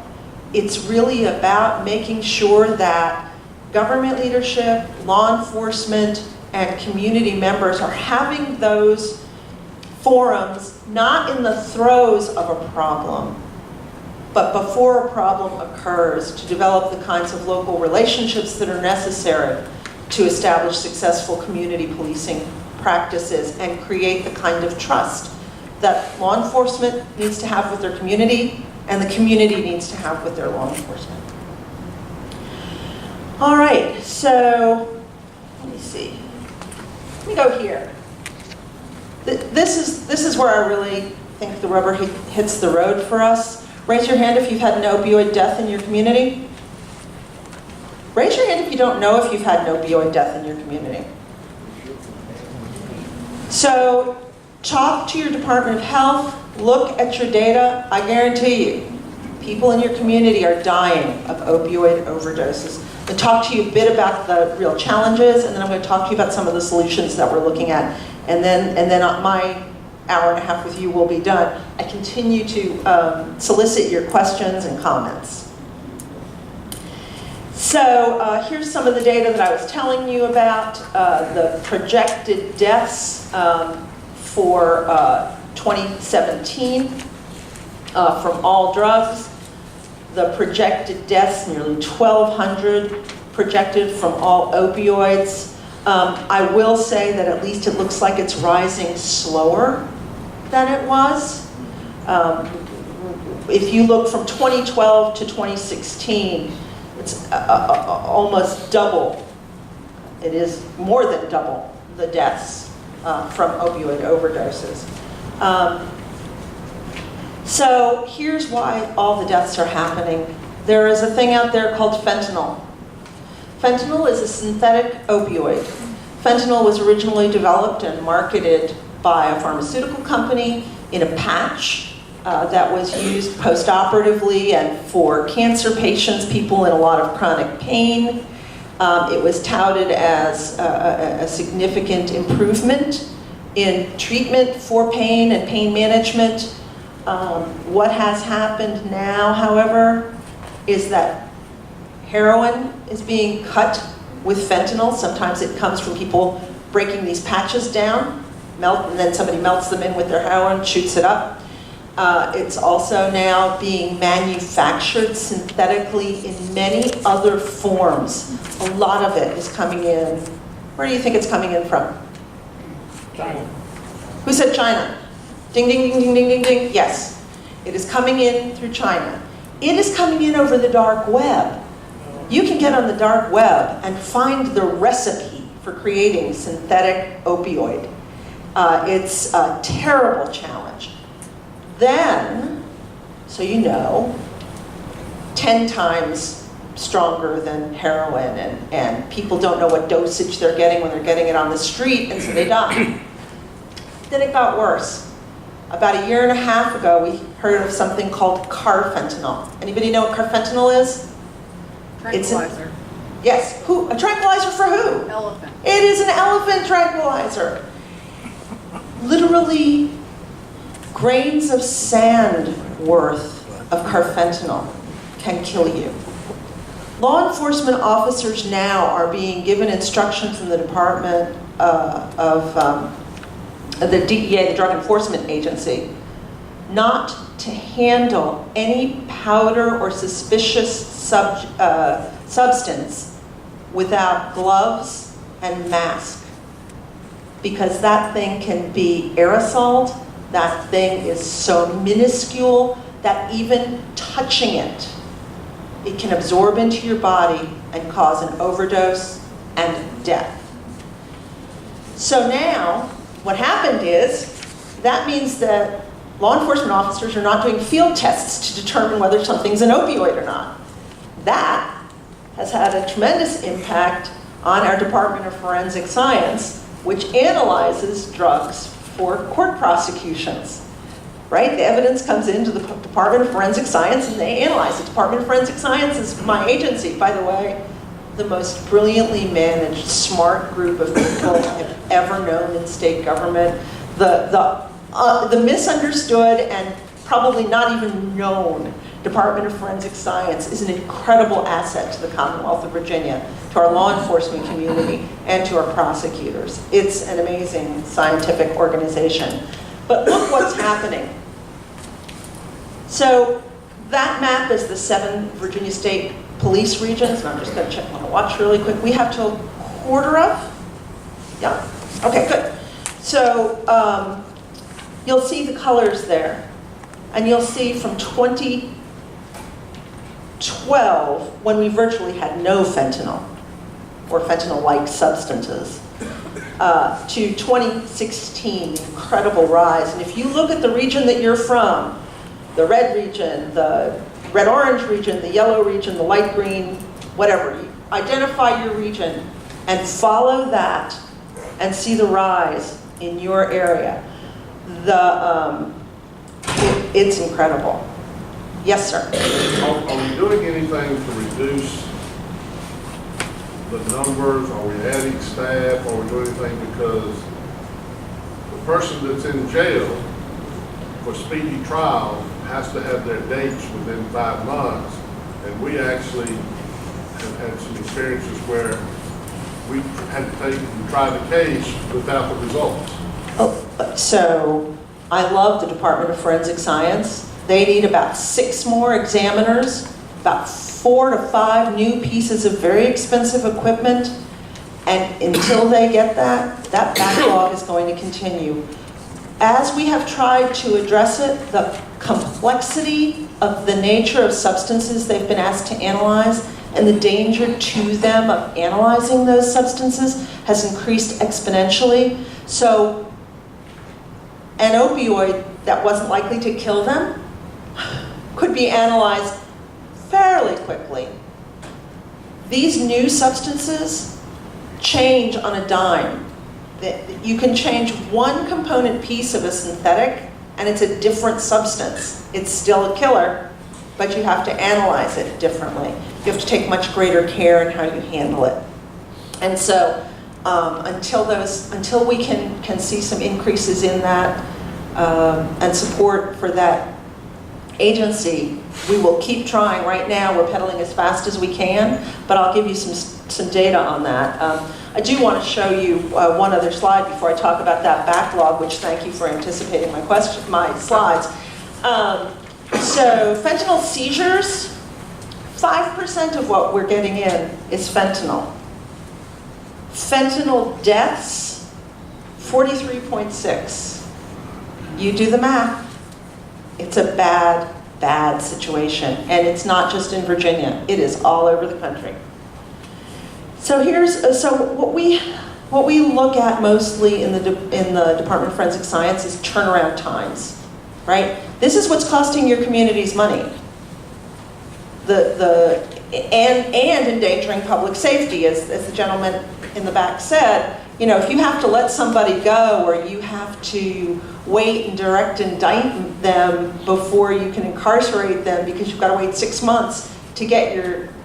it's really about making sure that government leadership, law enforcement, and community members are having those forums not in the throes of a problem, but before a problem occurs, to develop the kinds of local relationships that are necessary to establish successful community policing practices and create the kind of trust that law enforcement needs to have with their community and the community needs to have with their law enforcement. All right, so let me see. Let me go here. This is where I really think the rubber hits the road for us. Raise your hand if you've had an opioid death in your community. Raise your hand if you don't know if you've had an opioid death in your community. So talk to your Department of Health, look at your data. I guarantee you, people in your community are dying of opioid overdoses. I'm going to talk to you a bit about the real challenges, and then I'm going to talk to you about some of the solutions that we're looking at. And then my hour and a half with you will be done. I continue to solicit your questions and comments. So here's some of the data that I was telling you about, the projected deaths for 2017 from all drugs. The projected deaths, nearly 1,200 projected from all opioids. I will say that at least it looks like it's rising slower than it was. If you look from 2012 to 2016, it's almost double. It is more than double the deaths from opioid overdoses. So here's why all the deaths are happening. There is a thing out there called fentanyl. Fentanyl is a synthetic opioid. Fentanyl was originally developed and marketed by a pharmaceutical company in a patch that was used post-operatively and for cancer patients, people in a lot of chronic pain. It was touted as a significant improvement in treatment for pain and pain management. What has happened now, however, is that heroin is being cut with fentanyl. Sometimes it comes from people breaking these patches down, and then somebody melts them in with their heroin, shoots it up. It's also now being manufactured synthetically in many other forms. A lot of it is coming in. Where do you think it's coming in from? China. Who said China? Ding, ding, ding, ding, ding, ding, ding. Yes, it is coming in through China. It is coming in over the dark web. You can get on the dark web and find the recipe for creating synthetic opioid. It's a terrible challenge. Then, so you know, 10 times stronger than heroin, and people don't know what dosage they're getting when they're getting it on the street, and so they die. Then it got worse. About a year and a half ago, we heard of something called carfentanil. Anybody know what carfentanil is? Tranquilizer. Yes. Who? A tranquilizer for who? Elephant. It is an elephant tranquilizer. Literally, grains of sand worth of carfentanil can kill you. Law enforcement officers now are being given instruction from the Department of the DEA, the Drug Enforcement Agency, not to handle any powder or suspicious substance without gloves and mask, because that thing can be aerosoled. That thing is so minuscule that even touching it, it can absorb into your body and cause an overdose and death. So now, what happened is, that means that law enforcement officers are not doing field tests to determine whether something's an opioid or not. That has had a tremendous impact on our Department of Forensic Science, which analyzes drugs for court prosecutions. Right? The evidence comes into the Department of Forensic Science and they analyze it. Department of Forensic Science is my agency, by the way. The most brilliantly managed, smart group of people I've ever known in state government. The misunderstood and probably not even known Department of Forensic Science is an incredible asset to the Commonwealth of Virginia, to our law enforcement community, and to our prosecutors. It's an amazing scientific organization. But look what's happening. So that map is the 7 Virginia State Police regions, and I'm just going to check my watch really quick. We have till 1:15? Yeah? Okay, good. So you'll see the colors there. And you'll see from 2012, when we virtually had no fentanyl, or fentanyl-like substances, to 2016, incredible rise. And if you look at the region that you're from, the red region, the red-orange region, the yellow region, the light green, whatever, you identify your region and follow that and see the rise in your area. It's incredible. Yes, sir. Are we doing anything to reduce the numbers? Are we adding staff? Are we doing anything because the person that's in jail for speedy trial has to have their dates within 5 months, and we actually have had some experiences where we had to take and try the case without the results. Oh, so I love the Department of Forensic Science. They need about 6 more examiners, about 4 to 5 new pieces of very expensive equipment, and until they get that backlog is going to continue. As we have tried to address it, the complexity of the nature of substances they've been asked to analyze and the danger to them of analyzing those substances has increased exponentially. So an opioid that wasn't likely to kill them could be analyzed fairly quickly. These new substances change on a dime. You can change one component piece of a synthetic and it's a different substance. It's still a killer, but you have to analyze it differently. You have to take much greater care in how you handle it. And so until we can see some increases in that and support for that agency, we will keep trying. Right now, we're pedaling as fast as we can, but I'll give you some data on that. I do want to show you one other slide before I talk about that backlog, which thank you for anticipating my slides. So fentanyl seizures, 5% of what we're getting in is fentanyl. Fentanyl deaths, 43.6. You do the math. It's a bad, bad situation. And it's not just in Virginia. It is all over the country. So what we look at mostly in the Department of Forensic Science is turnaround times, right? This is what's costing your communities money. And endangering public safety, as the gentleman in the back said. You know, if you have to let somebody go, or you have to wait and direct indict them before you can incarcerate them because you've got to wait 6 months to get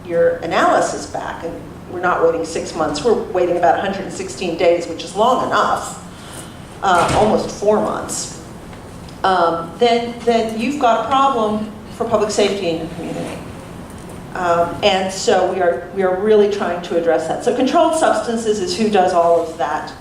your analysis back, and we're not waiting 6 months, we're waiting about 116 days, which is long enough, almost 4 months, then you've got a problem for public safety in your community. And so we are really trying to address that. So controlled substances is who does all of that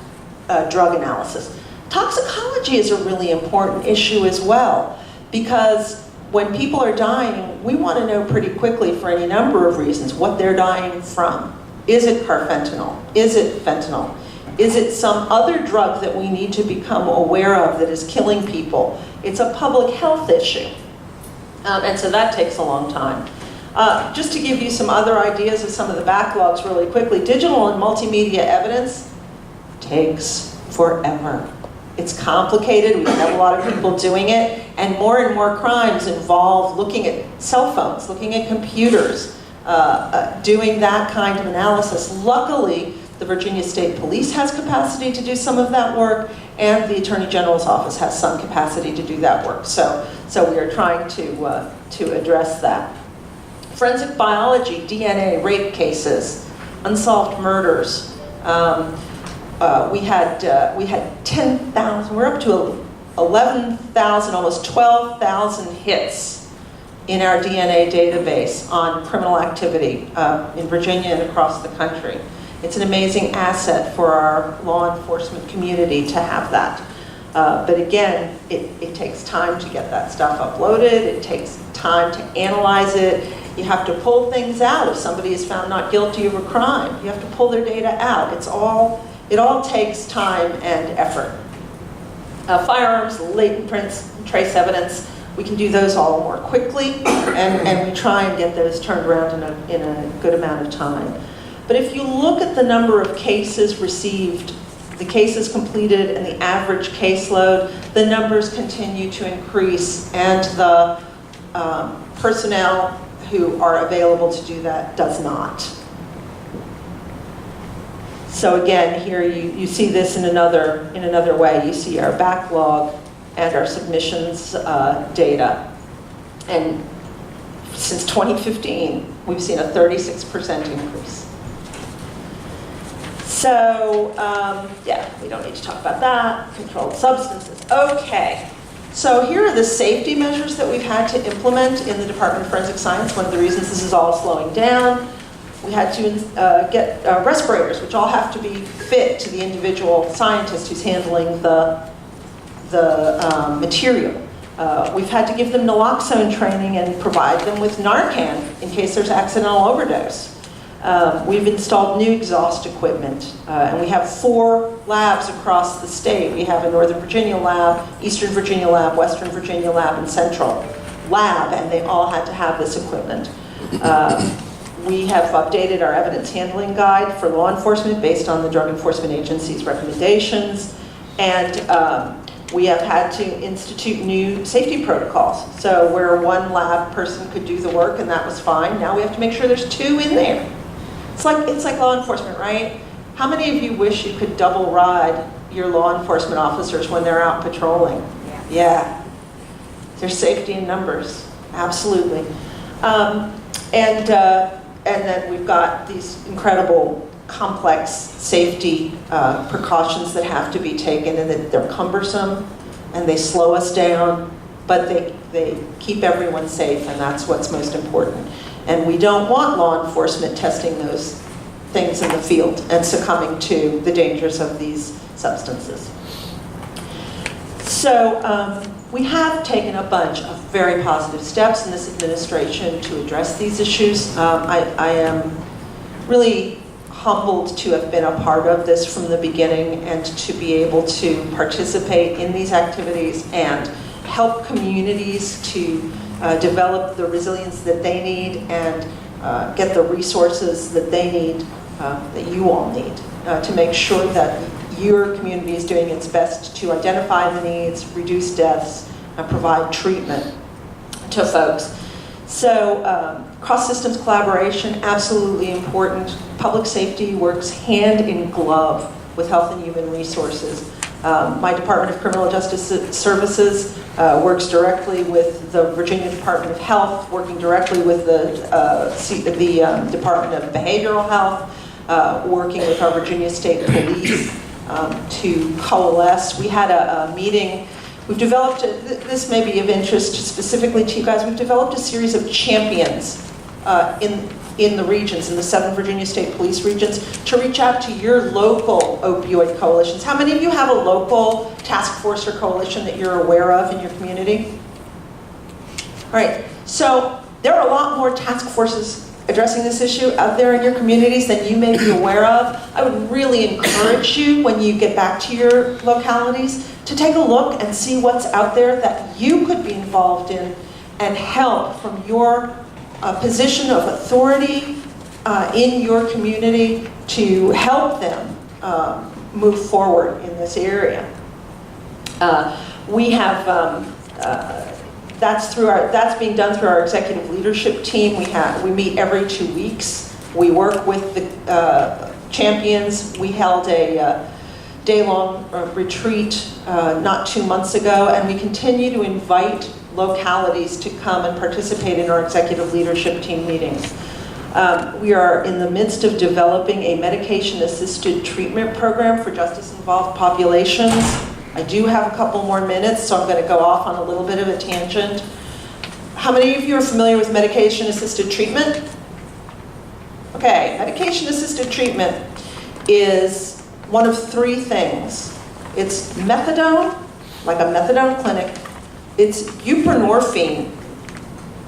drug analysis. Toxicology is a really important issue as well, because when people are dying, we want to know pretty quickly, for any number of reasons, what they're dying from. Is it carfentanil? Is it fentanyl? Is it some other drug that we need to become aware of that is killing people? It's a public health issue. And so that takes a long time. Just to give you some other ideas of some of the backlogs really quickly, digital and multimedia evidence takes forever. It's complicated, we have a lot of people doing it, and more crimes involve looking at cell phones, looking at computers, doing that kind of analysis. Luckily, the Virginia State Police has capacity to do some of that work, and the Attorney General's office has some capacity to do that work. So we are trying to address that. Forensic biology, DNA, rape cases, unsolved murders. We had 10,000, we're up to 11,000, almost 12,000 hits in our DNA database on criminal activity in Virginia and across the country. It's an amazing asset for our law enforcement community to have that. But again, it takes time to get that stuff uploaded. It takes time to analyze it. You have to pull things out. If somebody is found not guilty of a crime, you have to pull their data out. It all takes time and effort. Firearms, latent prints, trace evidence, we can do those all more quickly, and we try and get those turned around in a good amount of time. But if you look at the number of cases received, the cases completed, and the average caseload, the numbers continue to increase, and the personnel who are available to do that does not. So again, here you see this in another way. You see our backlog and our submissions data. And since 2015, we've seen a 36% increase. So, yeah, we don't need to talk about that. Controlled substances. Okay. So here are the safety measures that we've had to implement in the Department of Forensic Science. One of the reasons this is all slowing down. We had to get respirators, which all have to be fit to the individual scientist who's handling the material. We've had to give them naloxone training and provide them with Narcan in case there's accidental overdose. We've installed new exhaust equipment, and we have 4 labs across the state. We have a Northern Virginia lab, Eastern Virginia lab, Western Virginia lab, and Central lab, and they all had to have this equipment. We have updated our evidence handling guide for law enforcement based on the Drug Enforcement Agency's recommendations, and we have had to institute new safety protocols. So where one lab person could do the work and that was fine, now we have to make sure there's 2 in there. It's like law enforcement, right? How many of you wish you could double ride your law enforcement officers when they're out patrolling? Yeah. There's safety in numbers, absolutely. And then we've got these incredible complex safety precautions that have to be taken, and that they're cumbersome and they slow us down, but they keep everyone safe, and that's what's most important. And we don't want law enforcement testing those things in the field and succumbing to the dangers of these substances. So we have taken a bunch of very positive steps in this administration to address these issues. I am really humbled to have been a part of this from the beginning and to be able to participate in these activities and help communities to develop the resilience that they need and get the resources that they need, that you all need, to make sure that your community is doing its best to identify the needs, reduce deaths, and provide treatment to folks. So cross-systems collaboration, absolutely important. Public safety works hand in glove with Health and Human Resources. My Department of Criminal Justice Services works directly with the Virginia Department of Health, working directly with the Department of Behavioral Health, working with our Virginia State Police to coalesce. We had a meeting. We've developed, this may be of interest specifically to you guys, we've developed a series of champions in the regions, in the 7 Virginia State Police regions, to reach out to your local opioid coalitions. How many of you have a local task force or coalition that you're aware of in your community? All right, so there are a lot more task forces addressing this issue out there in your communities than you may be aware of. I would really encourage you, when you get back to your localities, to take a look and see what's out there that you could be involved in and help from your position of authority in your community to help them move forward in this area. We have, that's being done through our executive leadership team. We meet every 2 weeks. We work with the champions. We held a day-long retreat not 2 months ago, and we continue to invite localities to come and participate in our executive leadership team meetings. We are in the midst of developing a medication-assisted treatment program for justice-involved populations. I do have a couple more minutes, so I'm going to go off on a little bit of a tangent. How many of you are familiar with medication-assisted treatment? Okay, medication-assisted treatment is one of three things. It's methadone, like a methadone clinic. It's buprenorphine,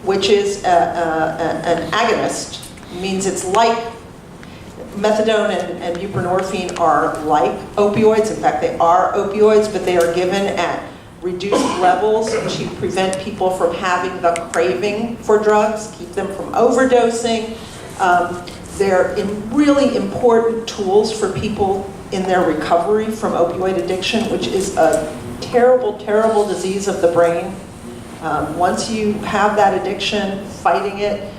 which is an agonist. It means it's like methadone and buprenorphine are like opioids. In fact, they are opioids, but they are given at reduced levels to prevent people from having the craving for drugs, keep them from overdosing. They're really important tools for people in their recovery from opioid addiction, which is a terrible, terrible disease of the brain. Once you have that addiction, fighting it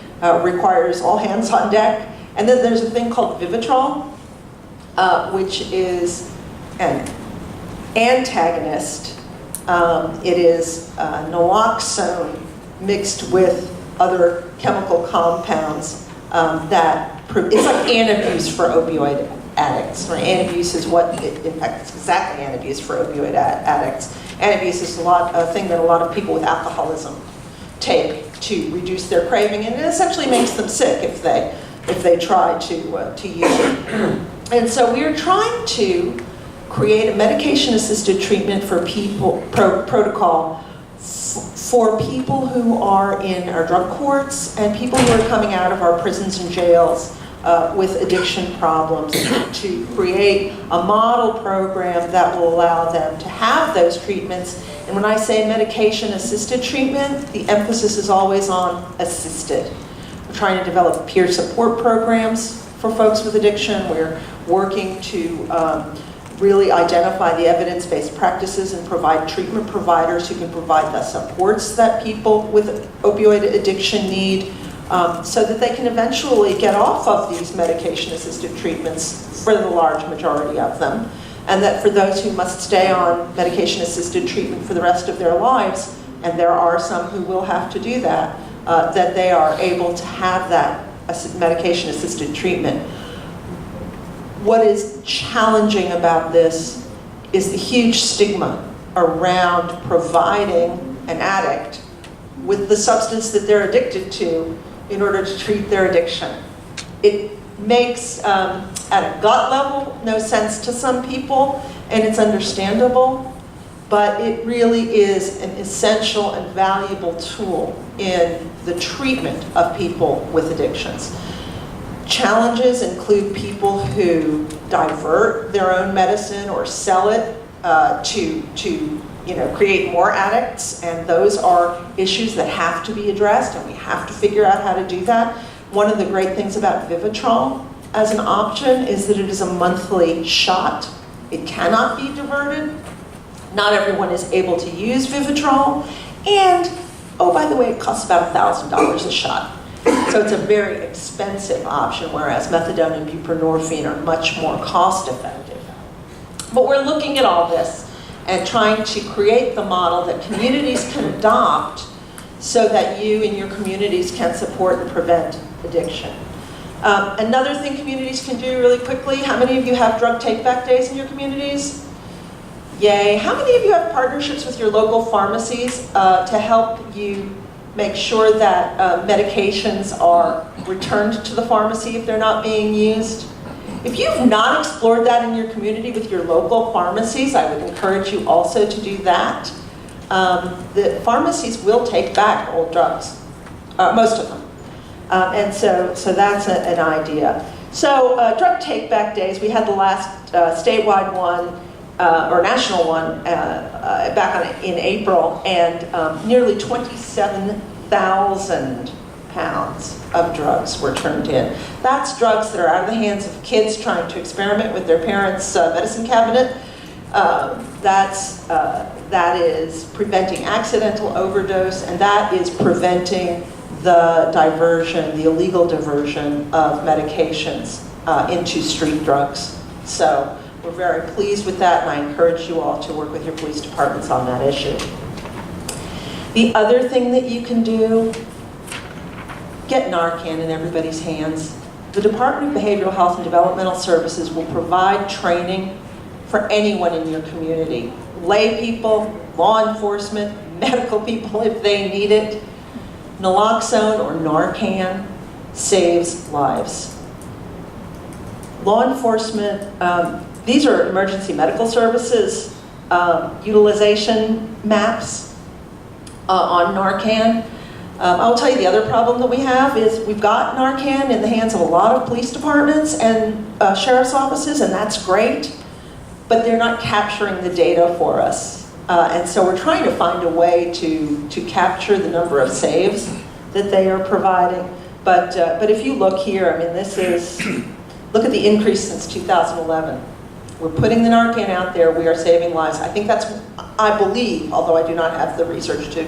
requires all hands on deck. And then there's a thing called Vivitrol, which is an antagonist. It is naloxone mixed with other chemical compounds it's like antabuse for opioid addicts. Right? Antabuse is in fact, it's exactly antabuse for opioid addicts. Antabuse is a thing that a lot of people with alcoholism take to reduce their craving, and it essentially makes them sick if they try to use it. And so we are trying to create a medication-assisted treatment for people protocol for people who are in our drug courts and people who are coming out of our prisons and jails with addiction problems, to create a model program that will allow them to have those treatments. And when I say medication-assisted treatment, the emphasis is always on assisted. We're trying to develop peer support programs for folks with addiction. We're working to really identify the evidence-based practices and provide treatment providers who can provide the supports that people with opioid addiction need, so that they can eventually get off of these medication-assisted treatments for the large majority of them, and that for those who must stay on medication-assisted treatment for the rest of their lives, and there are some who will have to do that, that they are able to have that medication-assisted treatment. What is challenging about this is the huge stigma around providing an addict with the substance that they're addicted to in order to treat their addiction. It makes, at a gut level, no sense to some people, and it's understandable, but it really is an essential and valuable tool in the treatment of people with addictions. Challenges include people who divert their own medicine or sell it to create more addicts, and those are issues that have to be addressed, and we have to figure out how to do that. One of the great things about Vivitrol as an option is that it is a monthly shot. It cannot be diverted. Not everyone is able to use Vivitrol, and oh, by the way, it costs about $1,000 a shot. So it's a very expensive option, whereas methadone and buprenorphine are much more cost effective. But we're looking at all this and trying to create the model that communities can adopt so that you and your communities can support and prevent addiction. Another thing communities can do really quickly, how many of you have drug take-back days in your communities? Yay. How many of you have partnerships with your local pharmacies to help you make sure that medications are returned to the pharmacy if they're not being used? If you've not explored that in your community with your local pharmacies, I would encourage you also to do that. The pharmacies will take back old drugs, most of them. And so that's an idea. So drug take-back days, we had the last statewide one, or national one, back in April, and nearly 27,000 pounds of drugs were turned in. That's drugs that are out of the hands of kids trying to experiment with their parents' medicine cabinet, That is preventing accidental overdose, and that is preventing the diversion, the illegal diversion of medications into street drugs. So we're very pleased with that, and I encourage you all to work with your police departments on that issue. The other thing that you can do, get Narcan in everybody's hands. The Department of Behavioral Health and Developmental Services will provide training for anyone in your community. Lay people, law enforcement, medical people if they need it. Naloxone or Narcan saves lives. Law enforcement, these are emergency medical services utilization maps on Narcan. I'll tell you the other problem that we have is we've got Narcan in the hands of a lot of police departments and sheriff's offices, and that's great, but they're not capturing the data for us. And so we're trying to find a way to capture the number of saves that they are providing. But if you look here, I mean, this is, look at the increase since 2011. We're putting the Narcan out there, we are saving lives. I think that's, I believe, although I do not have the research to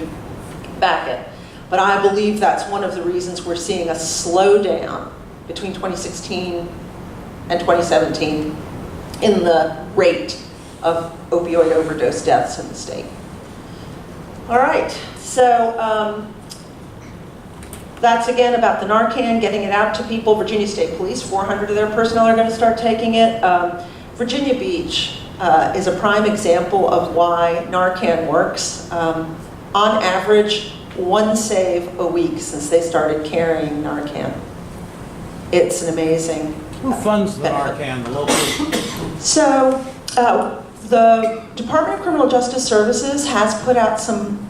back it, but I believe that's one of the reasons we're seeing a slowdown between 2016 and 2017 in the rate of opioid overdose deaths in the state. All right, so that's again about the Narcan, getting it out to people. Virginia State Police, 400 of their personnel are going to start taking it. Virginia Beach is a prime example of why Narcan works. On average, 1 save a week since they started carrying Narcan. It's an amazing Who funds the benefit. Narcan, the local? So the Department of Criminal Justice Services has put out some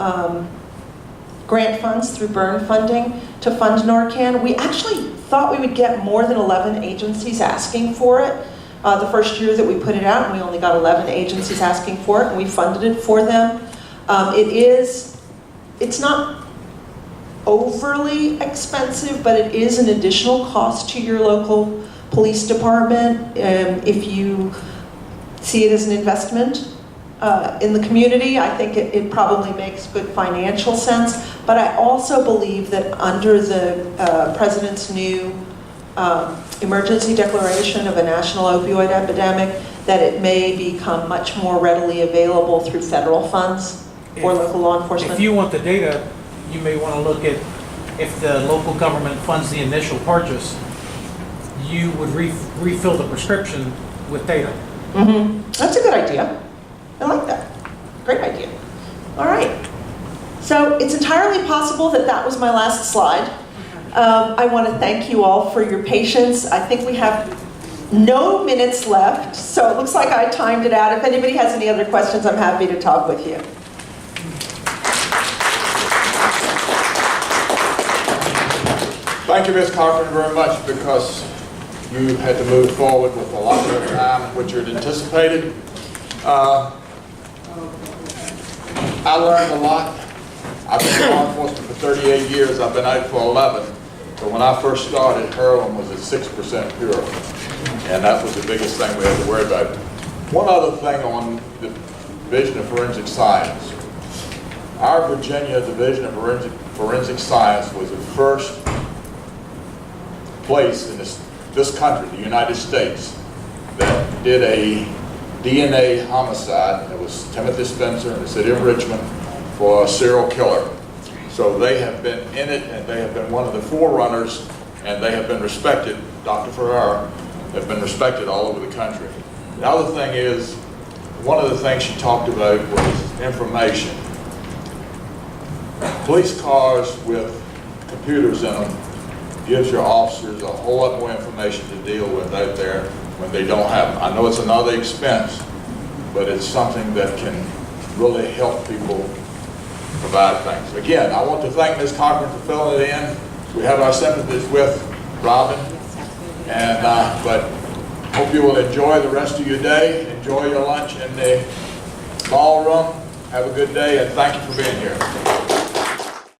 grant funds through burn funding to fund Narcan. We actually thought we would get more than 11 agencies asking for it. The first year that we put it out, and we only got 11 agencies asking for it, and we funded it for them. It's not overly expensive, but it is an additional cost to your local police department. If you see it as an investment in the community, I think it probably makes good financial sense. But I also believe that under the President's new emergency declaration of a national opioid epidemic, that it may become much more readily available through federal funds for local law enforcement. If you want the data, you may want to look at if the local government funds the initial purchase, you would refill the prescription with data. Mm-hmm. That's a good idea. I like that. Great idea. All right. So it's entirely possible that that was my last slide. I want to thank you all for your patience. I think we have no minutes left, so it looks like I timed it out. If anybody has any other questions, I'm happy to talk with you. Thank you, Ms. Cochran, very much, because you had to move forward with a lot more time than what you had anticipated. I learned a lot. I've been in law enforcement for 38 years. I've been out for 11. But when I first started, heroin was at 6% pure. And that was the biggest thing we had to worry about. One other thing on the Division of Forensic Science. Our Virginia Division of Forensic Science was the first place in this country, the United States, that did a DNA homicide. It was Timothy Spencer in the city of Richmond for a serial killer. So they have been in it, and they have been one of the forerunners, and they have been respected. Dr. Ferrer have been respected all over the country. The other thing is, one of the things she talked about was information. Police cars with computers in them gives your officers a whole lot more information to deal with out there when they don't have them. I know it's another expense, but it's something that can really help people provide things. Again, I want to thank Ms. Cochran for filling it in. We have our sympathies with Robyn, and but hope you will enjoy the rest of your day. Enjoy your lunch in the ballroom. Have a good day, and thank you for being here.